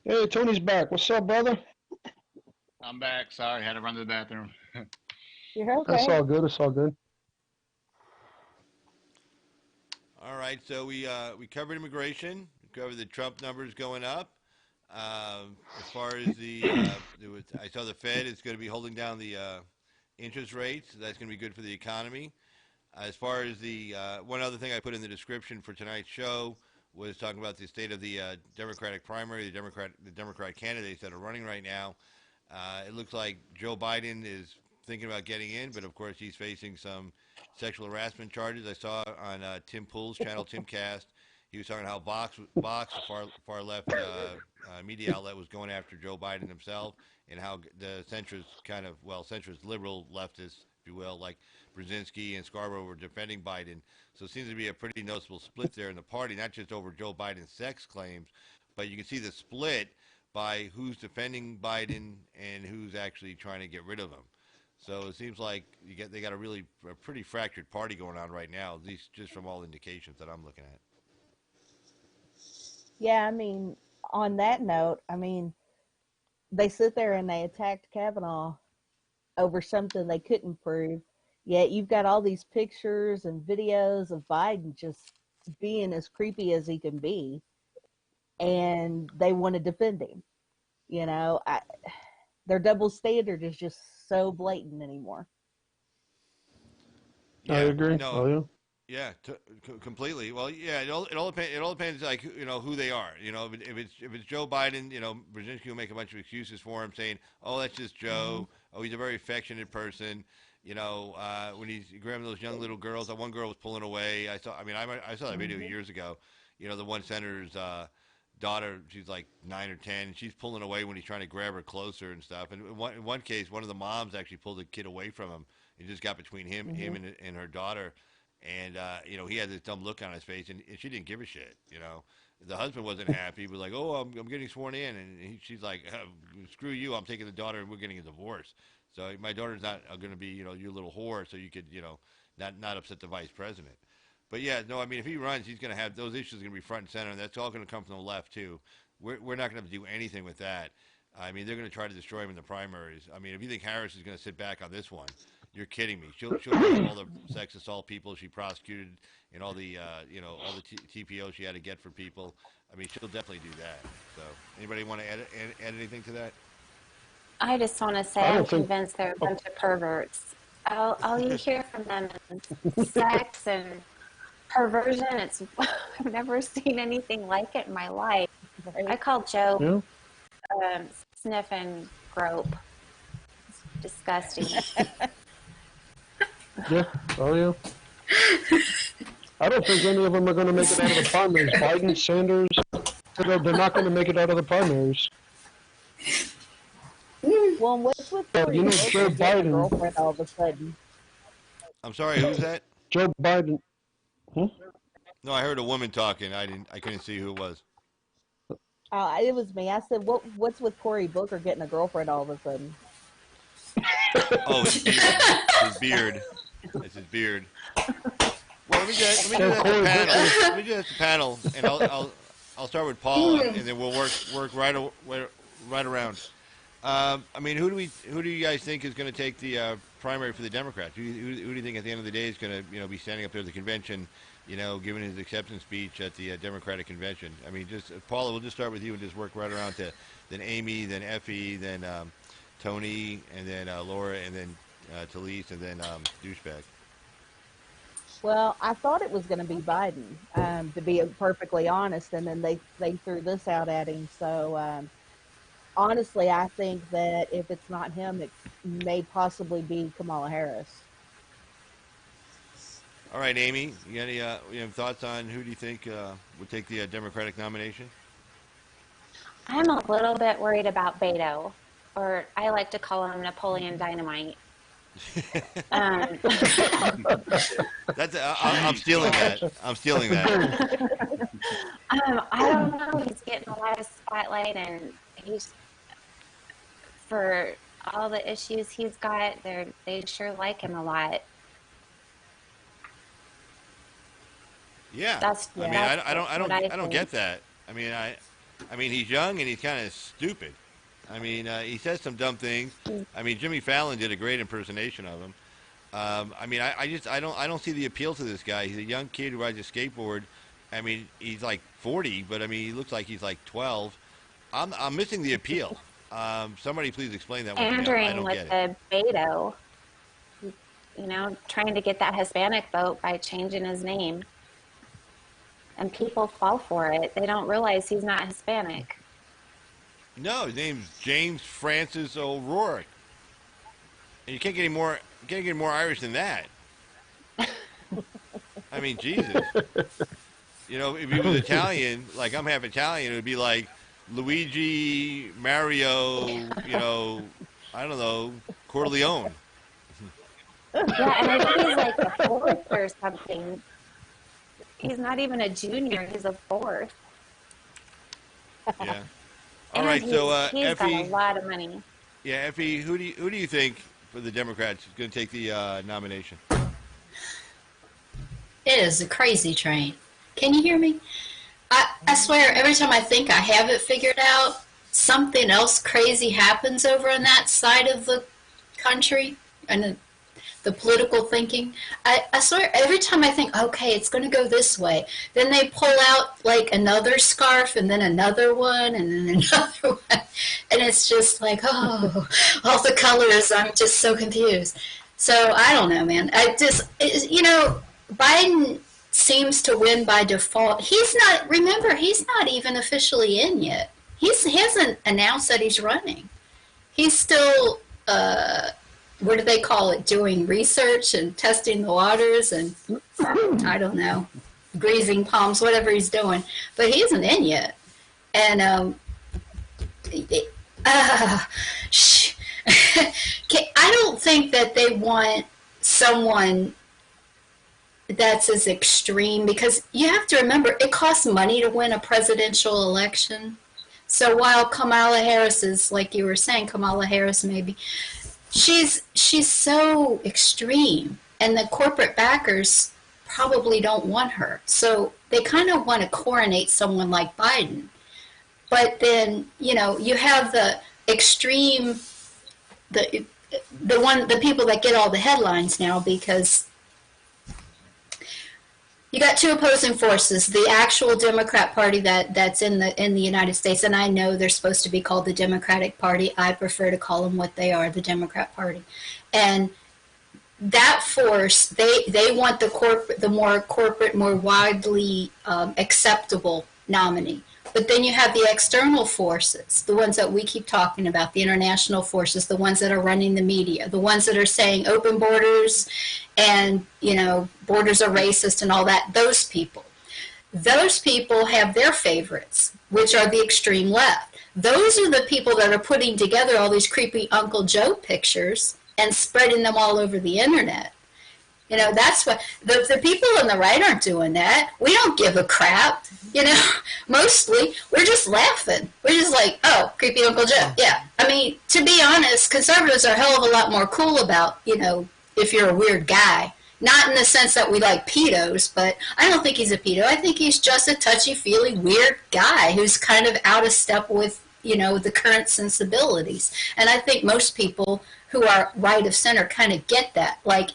Hey, Tony's back. What's up, brother? I'm back. Sorry, had to run to the bathroom. You're That's okay. all good. It's all good. All right, so we covered immigration. We covered the Trump numbers going up. As far as I saw the Fed is going to be holding down the interest rates. That's going to be good for the economy. As far as the one other thing I put in the description for tonight's show was talking about the state of the Democratic primary, the Democrat candidates that are running right now. It looks like Joe Biden is thinking about getting in, but of course he's facing some sexual harassment charges. I saw on Tim Pool's channel, Timcast, he was talking how Vox, the far left media outlet, was going after Joe Biden himself, and how the centrist liberal leftists, if you will, like Brzezinski and Scarborough, were defending Biden. So it seems to be a pretty noticeable split there in the party, not just over Joe Biden's sex claims, but you can see the split by who's defending Biden and who's actually trying to get rid of him. So it seems like they got a pretty fractured party going on right now, at least just from all indications that I'm looking at. Yeah, I mean, on that note, I mean, they sit there and they attacked Kavanaugh over something they couldn't prove. Yet you've got all these pictures and videos of Biden just being as creepy as he can be, and they want to defend him. You know, their double standard is just so blatant anymore. Yeah, I agree. no, Oh yeah. yeah, completely. Well, yeah, it all depends, like, who they are. If it's Joe Biden, Brzezinski will make a bunch of excuses for him, saying, "Oh, that's just Joe. Oh, he's a very affectionate person." When he's grabbing those young little girls, that one girl was pulling away. I saw that video years ago. The one senator's daughter, she's like 9 or 10, and she's pulling away when he's trying to grab her closer and stuff. And in one case, one of the moms actually pulled the kid away from him. It just got between him and her daughter. And, he had this dumb look on his face, and she didn't give a shit, The husband wasn't happy. He was like, "Oh, I'm getting sworn in." And she's like, "Screw you. I'm taking the daughter, and we're getting a divorce. So my daughter's not going to be, your little whore, so you could, not upset the vice president." But, yeah, no, I mean, if he runs, he's going to have those issues going to be front and center, and that's all going to come from the left, too. We're not going to do anything with that. I mean, they're going to try to destroy him in the primaries. I mean, if you think Harris is going to sit back on this one, you're kidding me. She'll bring all the sex assault people she prosecuted and all the all the TPO she had to get for people. I mean, she'll definitely do that. So, anybody want to add anything to that? I just want to say I'm convinced they're a bunch of perverts. All you hear from them is sex and perversion. I've never seen anything like it in my life. I call Joe sniff and grope. It's disgusting. Yeah. Oh yeah. I don't think any of them are going to make it out of the primaries. Biden, Sanders, they're not going to make it out of the primaries. Well, what's with Joe Biden? Girlfriend all of a sudden? I'm sorry, who's that? Joe Biden. No, I heard a woman talking. I couldn't see who it was. It was me. I said, "What's with Cory Booker getting a girlfriend all of a sudden?" Oh, his beard. It's his beard. Well, let me just the panel, and I'll start with Paula, and then we'll work right around. I mean, who do you guys think is going to take the primary for the Democrats? Who do you think at the end of the day is going to be standing up there at the convention, giving his acceptance speech at the Democratic convention? I mean, just Paula, we'll just start with you and just work right around to then Amie, then Effie, then Tony, and then Laura, and then Teleise, and then Douchebag. Well, I thought it was going to be Biden, to be perfectly honest, and then they threw this out at him. So, honestly, I think that if it's not him, it may possibly be Kamala Harris. All right, Amie, you got any you have thoughts on who do you think would take the Democratic nomination? I'm a little bit worried about Beto, or I like to call him Napoleon Dynamite. That's I'm stealing that. I'm stealing that. I don't know. He's getting a lot of spotlight, and he's for all the issues he's got. They sure like him a lot. Yeah. I don't get that. I mean, he's young and he's kind of stupid. I mean, he says some dumb things. I mean, Jimmy Fallon did a great impersonation of him. I mean, I don't see the appeal to this guy. He's a young kid who rides a skateboard. I mean, he's like 40, but I mean, he looks like he's like 12. I'm missing the appeal. Somebody please explain that one to me. I Pandering don't with get it. the Beto, you know, trying to get that Hispanic vote by changing his name. And people fall for it. They don't realize he's not Hispanic. No, his name's James Francis O'Rourke. And you can't get any more Irish than that. I mean, Jesus. You know, if he was Italian, like I'm half Italian, it would be like Luigi Mario, you know, I don't know, Corleone. Yeah, and I think he's like a fourth or something. He's not even a junior, he's a fourth. Yeah. All right, so he's Effie, got a lot of money. Yeah, Effie, who do you think for the Democrats is going to take the nomination? It is a crazy train. Can you hear me? I swear, every time I think I have it figured out, something else crazy happens over on that side of the country and the political thinking. I swear, every time I think, okay, it's going to go this way, then they pull out like another scarf and then another one and then another one. And it's just like, oh, all the colors, I'm just so confused. So I don't know, man. You know, Biden seems to win by default. He's not even officially in yet. He hasn't announced that he's running. He's still, what do they call it, doing research and testing the waters and, I don't know, greasing palms, whatever he's doing. But he isn't in yet. And I don't think that they want someone that's as extreme, because you have to remember, it costs money to win a presidential election. So while Kamala Harris is, like you were saying, Kamala Harris maybe, she's so extreme, and the corporate backers probably don't want her. So they kind of want to coronate someone like Biden. But then, you know, you have the extreme, the people that get all the headlines now, because you got two opposing forces, the actual Democrat Party that's in the United States, and I know they're supposed to be called the Democratic Party. I prefer to call them what they are, the Democrat Party. And that force, they want the more corporate, more widely acceptable nominee. But then you have the external forces, the ones that we keep talking about, the international forces, the ones that are running the media, the ones that are saying open borders and, you know, borders are racist and all that. Those people have their favorites, which are the extreme left. Those are the people that are putting together all these creepy Uncle Joe pictures and spreading them all over the internet. You know, that's what the people on the right aren't doing that. We don't give a crap. You know, mostly we're just laughing. We're just like, oh, creepy Uncle Joe. Yeah. I mean, to be honest, conservatives are a hell of a lot more cool about, you know, if you're a weird guy. Not in the sense that we like pedos, but I don't think he's a pedo. I think he's just a touchy-feely, weird guy who's kind of out of step with, you know, the current sensibilities. And I think most people who are right of center kind of get that. Like,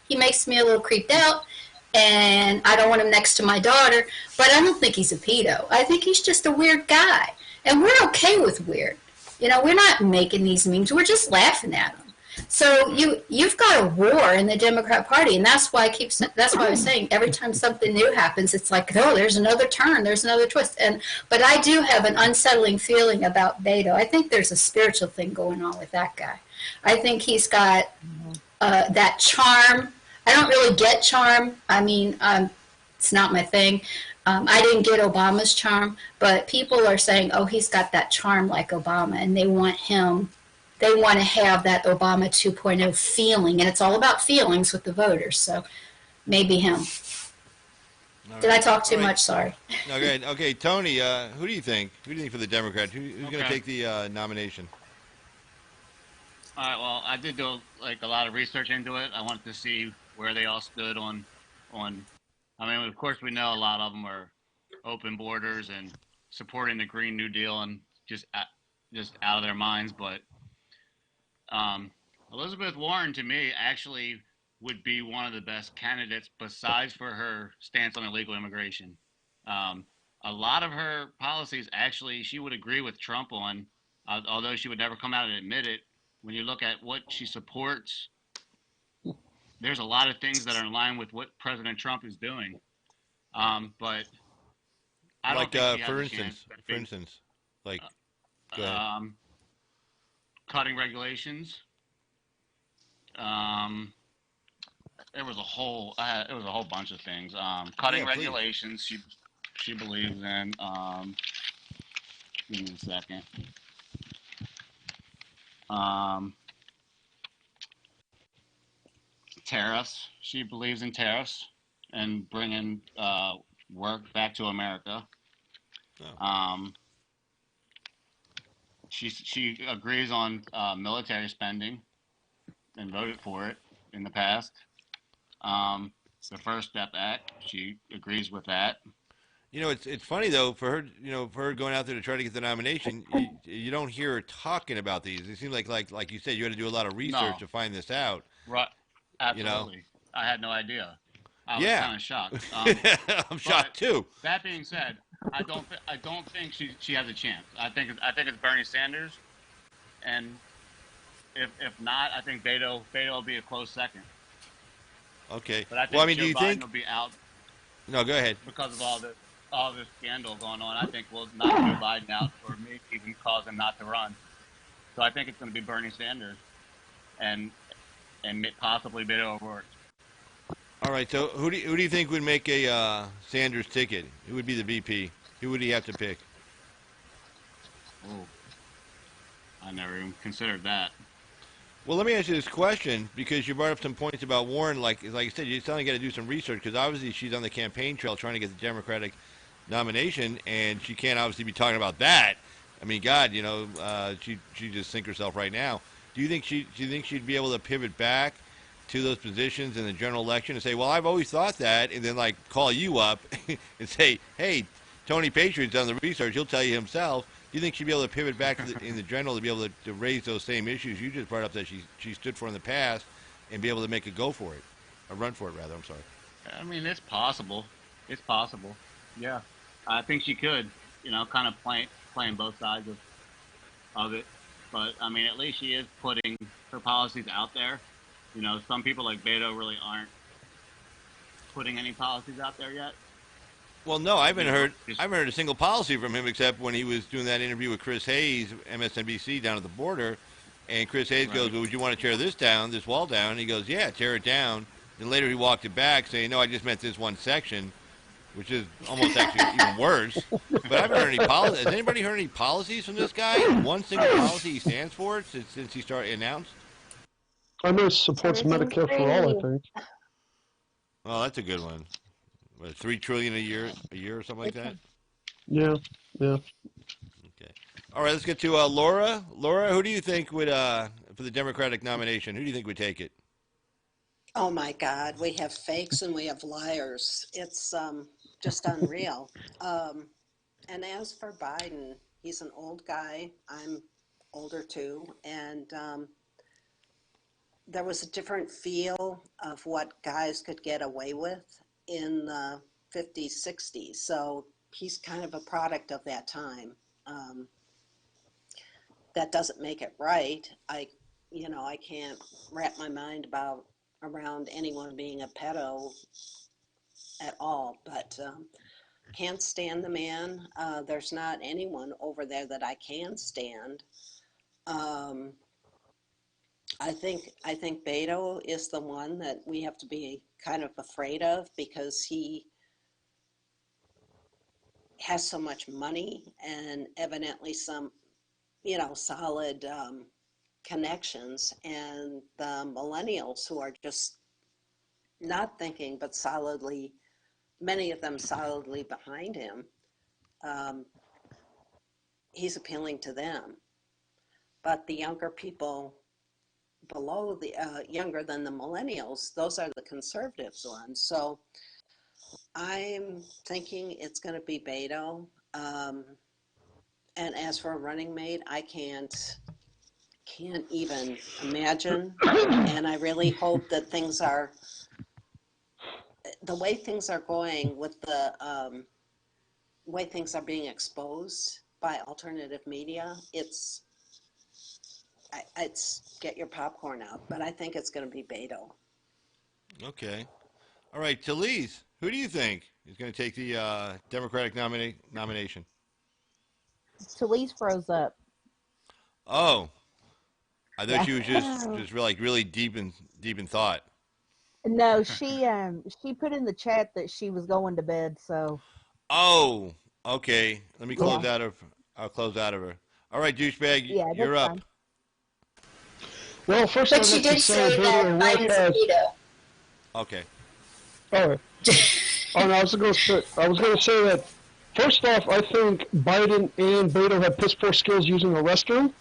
he makes me a little creeped out, and I don't want him next to my daughter, but I don't think he's a pedo. I think he's just a weird guy. And we're okay with weird. You know, we're not making these memes. We're just laughing at them. So you've got a war in the Democrat Party, and that's why I was saying every time something new happens, it's like, oh, there's another turn, there's another twist. But I do have an unsettling feeling about Beto. I think there's a spiritual thing going on with that guy. I think he's got that charm. I don't really get charm. I mean, it's not my thing. I didn't get Obama's charm, but people are saying, oh, he's got that charm like Obama, and they want him they want to have that Obama 2.0 feeling, and it's all about feelings with the voters. So maybe him. Did I talk too much? Sorry. No, go ahead. Okay, Tony, who do you think? Who do you think for the Democrats? Who's going to Okay. take the nomination? All right. Well, I did do a lot of research into it. I wanted to see where they all stood on. I mean, of course, we know a lot of them are open borders and supporting the Green New Deal and just out of their minds. But Elizabeth Warren, to me, actually would be one of the best candidates besides for her stance on illegal immigration. A lot of her policies, actually, she would agree with Trump on, although she would never come out and admit it. When you look at what she supports, there's a lot of things that are in line with what President Trump is doing. But I don't think she has a chance. For instance, like cutting regulations. There was a whole bunch of things. Cutting regulations. She believes in. Give me a second. Tariffs. She believes in tariffs and bringing work back to America. Oh. She agrees on military spending and voted for it in the past. The First Step Act, she agrees with that. You know, it's funny though for her. You know, for her going out there to try to get the nomination, you don't hear her talking about these. It seems like you said, you had to do a lot of research to find this out. Right. Absolutely. You know? I had no idea. I was kind of shocked. I'm shocked too. That being said, I don't think she has a chance. I think it's Bernie Sanders, and if not, I think Beto will be a close second. Okay. But I think well, I mean, Joe do you Biden think? will be out. No, go ahead. Because of all this scandal going on, I think we'll knock Joe Biden out, or maybe even cause him not to run. So I think it's going to be Bernie Sanders, and possibly Beto O'Rourke. All right. So who do you think would make a Sanders ticket? Who would be the VP? Who would he have to pick? Oh, I never even considered that. Well, let me ask you this question, because you brought up some points about Warren. Like I said, you got to do some research, because obviously she's on the campaign trail trying to get the Democratic nomination, and she can't obviously be talking about that. I mean, God, you know, she just sink herself right now. Do you think she'd be able to pivot back to those positions in the general election and say, well, I've always thought that, and then like call you up and say, hey, Tony Patriot's done the research, he'll tell you himself. Do you think she'd be able to pivot back in the general to be able to raise those same issues you just brought up that she stood for in the past, and be able to make a go for it, a run for it rather? I'm sorry. I mean, it's possible. It's possible. Yeah, I think she could. You know, kind of playing both sides of it. But I mean, at least she is putting her policies out there. You know, some people like Beto really aren't putting any policies out there yet. Well, no, I haven't heard a single policy from him, except when he was doing that interview with Chris Hayes, MSNBC, down at the border. And Chris Hayes goes, well, would you want to tear this wall down? And he goes, yeah, tear it down. And later he walked it back, saying, no, I just meant this one section, which is almost actually even worse. But I haven't heard any policies. Has anybody heard any policies from this guy? One single policy he stands for since he started announced? I know he supports Medicare for all, I think. Oh, that's a good one. What, $3 trillion a year or something like that? Yeah. Okay. All right, let's get to Laura. Laura, who do you think would, for the Democratic nomination, who do you think would take it? Oh my God, we have fakes and we have liars. It's just unreal. And as for Biden, he's an old guy. I'm older too. And there was a different feel of what guys could get away with in the 50s, 60s. So he's kind of a product of that time. That doesn't make it right. I can't wrap my mind around anyone being a pedo at all, but can't stand the man. There's not anyone over there that I can stand. I think Beto is the one that we have to be kind of afraid of, because he has so much money and evidently some, solid connections, and the millennials who are just not thinking, but solidly, many of them solidly behind him, he's appealing to them. But the younger people below the younger than the millennials, those are the conservatives ones. So I'm thinking it's going to be Beto. And as for a running mate, I can't even imagine. And I really hope that things are the way things are going with the way things are being exposed by alternative media. It's get your popcorn out, but I think it's going to be Beto. Okay. All right, Teleise, who do you think is going to take the Democratic nomination? Teleise froze up. Oh, I thought Yeah. she was just really deep in thought. No, she put in the chat that she was going to bed. So. Oh, okay. Let me close out of. I'll close out of her. All right, douchebag, you're up. Fine. Well, first But she did say that Biden's a veto. Okay. All right. Oh, no, I was going to say that. First off, I think Biden and Beto have piss poor skills using a restroom.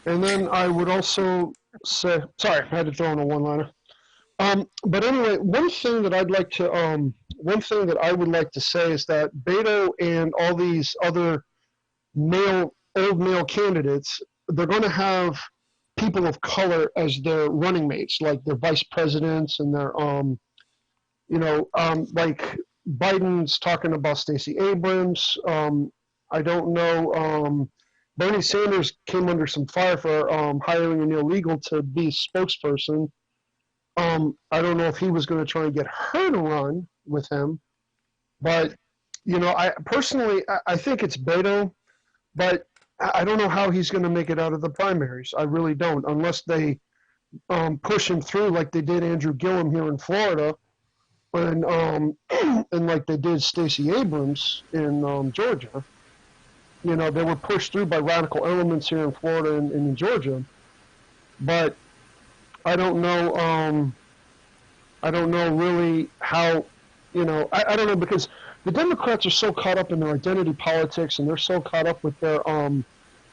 And then I would also say, sorry, I had to throw in a one-liner. But anyway, one thing that I would like to say is that Beto and all these other old male candidates, they're going to have people of color as their running mates, like their vice presidents and their, like Biden's talking about Stacey Abrams. I don't know. Bernie Sanders came under some fire for hiring an illegal to be spokesperson. I don't know if he was going to try and get her to run with him, but I personally think it's Beto, but I don't know how he's going to make it out of the primaries. I really don't, unless they push him through like they did Andrew Gillum here in Florida, and like they did Stacey Abrams in Georgia. They were pushed through by radical elements here in Florida and in Georgia, but I don't know. I don't know really how. I don't know, because the Democrats are so caught up in their identity politics, and they're so caught up with their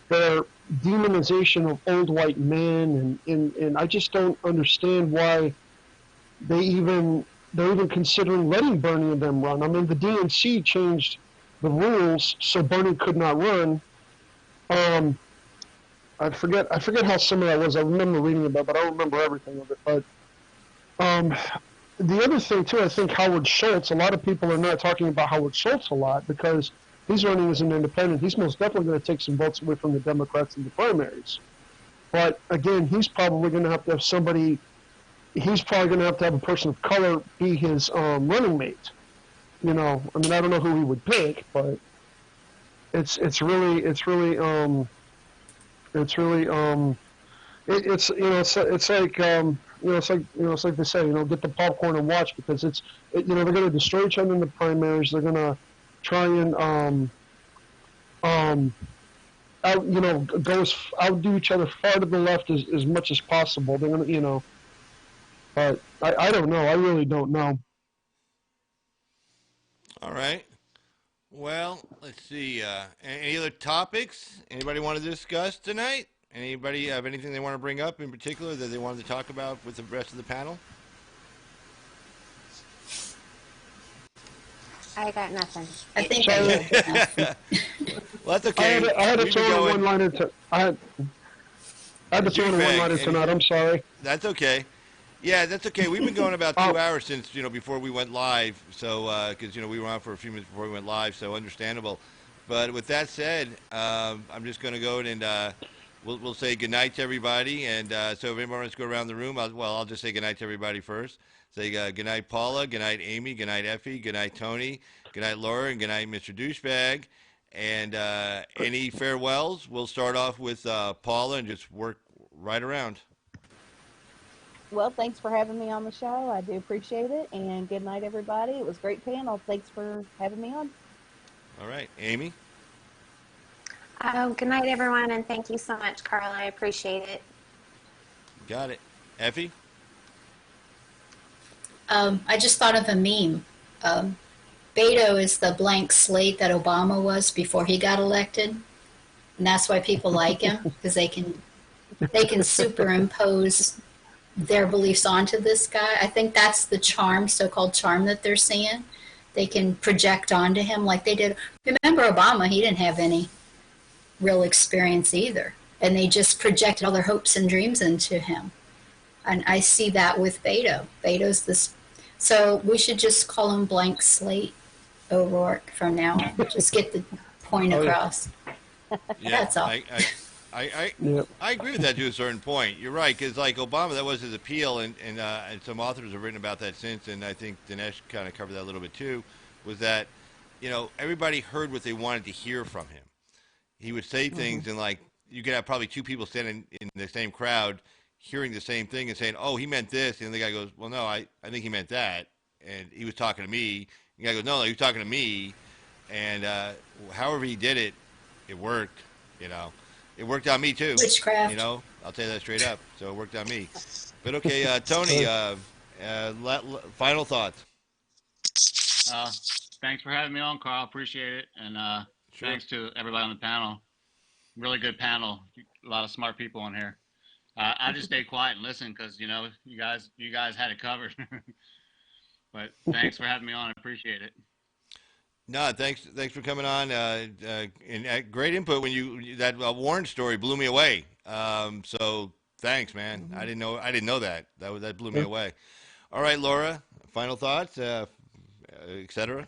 demonization of old white men, and I just don't understand why they're even considering letting Bernie and them run. I mean, the DNC changed the rules so Bernie could not run. I forget how some of that was. I remember reading about it, but I don't remember everything of it. But the other thing, too, I think Howard Schultz, a lot of people are not talking about Howard Schultz a lot because he's running as an independent. He's most definitely going to take some votes away from the Democrats in the primaries. But, again, he's probably going to have somebody, he's probably going to have a person of color be his running mate. I mean, I don't know who he would pick, but it's like they say, get the popcorn and watch, because they're going to destroy each other in the primaries. They're going to try and outdo each other far to the left as much as possible. They're going to, but I don't know. I really don't know. All right. Well, let's see. Any other topics anybody want to discuss tonight? Anybody have anything they want to bring up in particular that they wanted to talk about with the rest of the panel? I got nothing. I think well, that's okay. I had to throw in a one-liner tonight. I'm sorry. That's okay. Yeah, that's okay. We've been going about 2 hours since, before we went live. So, because, we were on for a few minutes before we went live, so understandable. But with that said, I'm just going to go and we'll say goodnight to everybody. And so if anybody wants to go around the room, I'll just say goodnight to everybody first. Say goodnight, Paula, goodnight, Amie, goodnight, Effie, goodnight, Tony, goodnight, Laura, and goodnight, Mr. Douchebag. And any farewells, we'll start off with Paula and just work right around. Well, thanks for having me on the show. I do appreciate it. And good night, everybody. It was a great panel. Thanks for having me on. All right. Amie? Good night, everyone, and thank you so much, Carl. I appreciate it. Got it. Effie? I just thought of a meme. Beto is the blank slate that Obama was before he got elected, and that's why people like him, because they can superimpose their beliefs onto this guy. I think that's the charm, so-called charm that they're seeing. They can project onto him like they did. Remember Obama, he didn't have any real experience either. And they just projected all their hopes and dreams into him. And I see that with Beto. Beto's this. So we should just call him Blank Slate O'Rourke from now on. Just get the point across. Yeah, That's all. I agree with that to a certain point. You're right, because like Obama, that was his appeal, and some authors have written about that since, and I think Dinesh kind of covered that a little bit too, was that, everybody heard what they wanted to hear from him. He would say things, and like you could have probably two people standing in the same crowd hearing the same thing and saying, oh, he meant this, and the guy goes, well, no, I think he meant that, and he was talking to me. The guy goes, no, he was talking to me, and however he did it, it worked, It worked on me too. Witchcraft. I'll tell you that straight up. So it worked on me. But okay, Tony, final thoughts. Thanks for having me on, Carl. Appreciate it. And Sure. Thanks to everybody on the panel. Really good panel. A lot of smart people on here. I just stayed quiet and listened because you guys had it covered. But thanks for having me on. I appreciate it. No, thanks for coming on. And great input when that Warren story blew me away. So thanks, man. I didn't know that. That blew me away. All right, Laura, final thoughts, etc.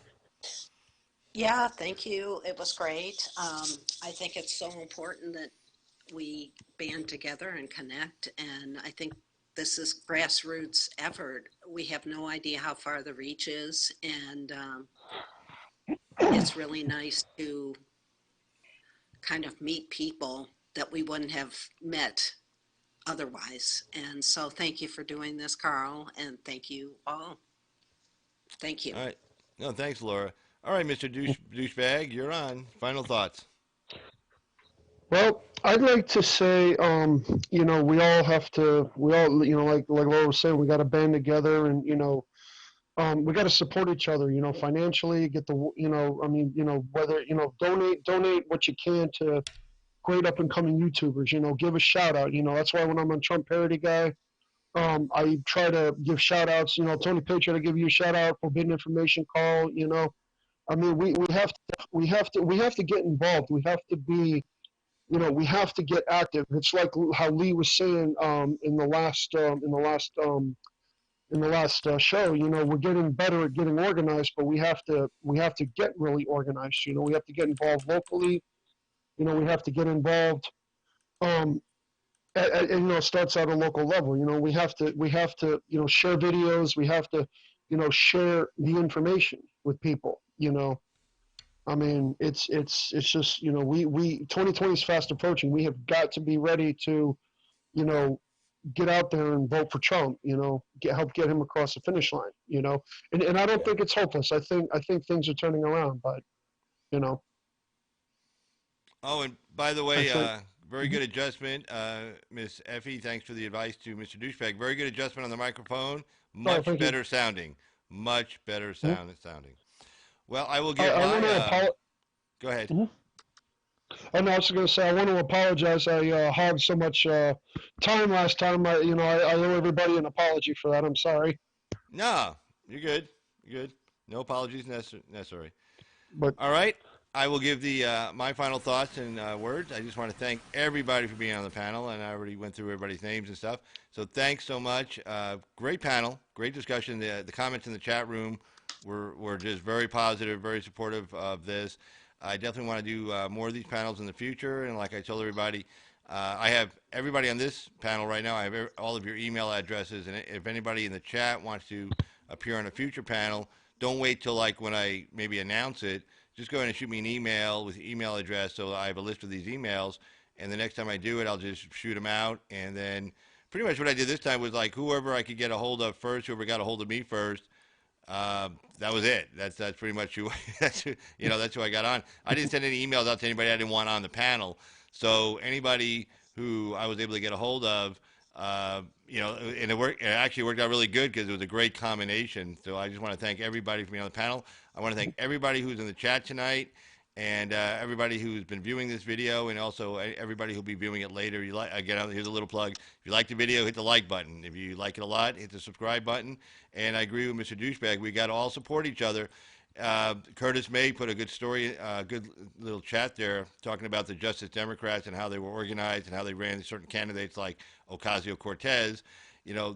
Yeah, thank you. It was great. I think it's so important that we band together and connect. And I think this is grassroots effort. We have no idea how far the reach is. And it's really nice to kind of meet people that we wouldn't have met otherwise. And so thank you for doing this, Carl. And thank you all. Thank you. All right. No, thanks, Laura. All right, Mr. Douchebag, you're on. Final thoughts. Well, I'd like to say, we all like Laura was saying, we got to band together and, we got to support each other, financially, get the, whether, donate what you can to great up and coming YouTubers, give a shout out, that's why when I'm on Trump Parody Guy, I try to give shout outs, Tony Patriot, I give you a shout out, Forbidden Information Call, we have to get involved. We have to be, we have to get active. It's like how Lee was saying in the last show. We're getting better at getting organized, but we have to get really organized. We have to get involved locally. We have to get involved. It starts at a local level. We have to share videos. We have to share the information with people. It's just, we 2020 is fast approaching. We have got to be ready to, get out there and vote for Trump, help get him across the finish line, and I don't think it's hopeless. I think things are turning around, but, Oh, and by the way, very good adjustment, Miss Effie. Thanks for the advice to Mr. Douchebag. Very good adjustment on the microphone. Much better sounding. Much better sounding. Well, I will give go ahead. I know I was going to say, I want to apologize. I hogged so much time last time. I owe everybody an apology for that. I'm sorry. No, you're good. You're good. No apologies necessary. But all right. I will give my final thoughts and words. I just want to thank everybody for being on the panel, and I already went through everybody's names and stuff. So thanks so much. Great panel, great discussion. The comments in the chat room were just very positive, very supportive of this. I definitely want to do more of these panels in the future. And like I told everybody, I have everybody on this panel right now. I have all of your email addresses. And if anybody in the chat wants to appear on a future panel, don't wait till like when I maybe announce it. Just go ahead and shoot me an email with your email address so I have a list of these emails. And the next time I do it, I'll just shoot them out. And then pretty much what I did this time was like whoever I could get a hold of first, whoever got a hold of me first, that was it. That's pretty much who, that's who, that's who I got on. I didn't send any emails out to anybody I didn't want on the panel. So anybody who I was able to get a hold of, and it actually worked out really good because it was a great combination. So I just want to thank everybody for being on the panel. I want to thank everybody who's in the chat tonight, and everybody who's been viewing this video, and also everybody who'll be viewing it later. Again, here's a little plug. If you like the video, hit the like button. If you like it a lot, hit the subscribe button. And I agree with Mr. Douchebag. We got to all support each other. Curtis May put a good story, good little chat there, talking about the Justice Democrats and how they were organized and how they ran certain candidates like Ocasio-Cortez.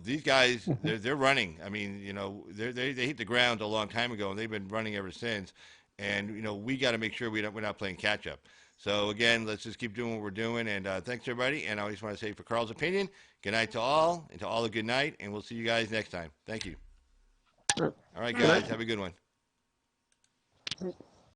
These guys, they're running. I mean, they hit the ground a long time ago, and they've been running ever since. And, we got to make sure we're not playing catch up. So, again, let's just keep doing what we're doing. And thanks, everybody. And I just want to say, for Carl's opinion, good night to all, and to all a good night. And we'll see you guys next time. Thank you. All right, guys. Have a good one.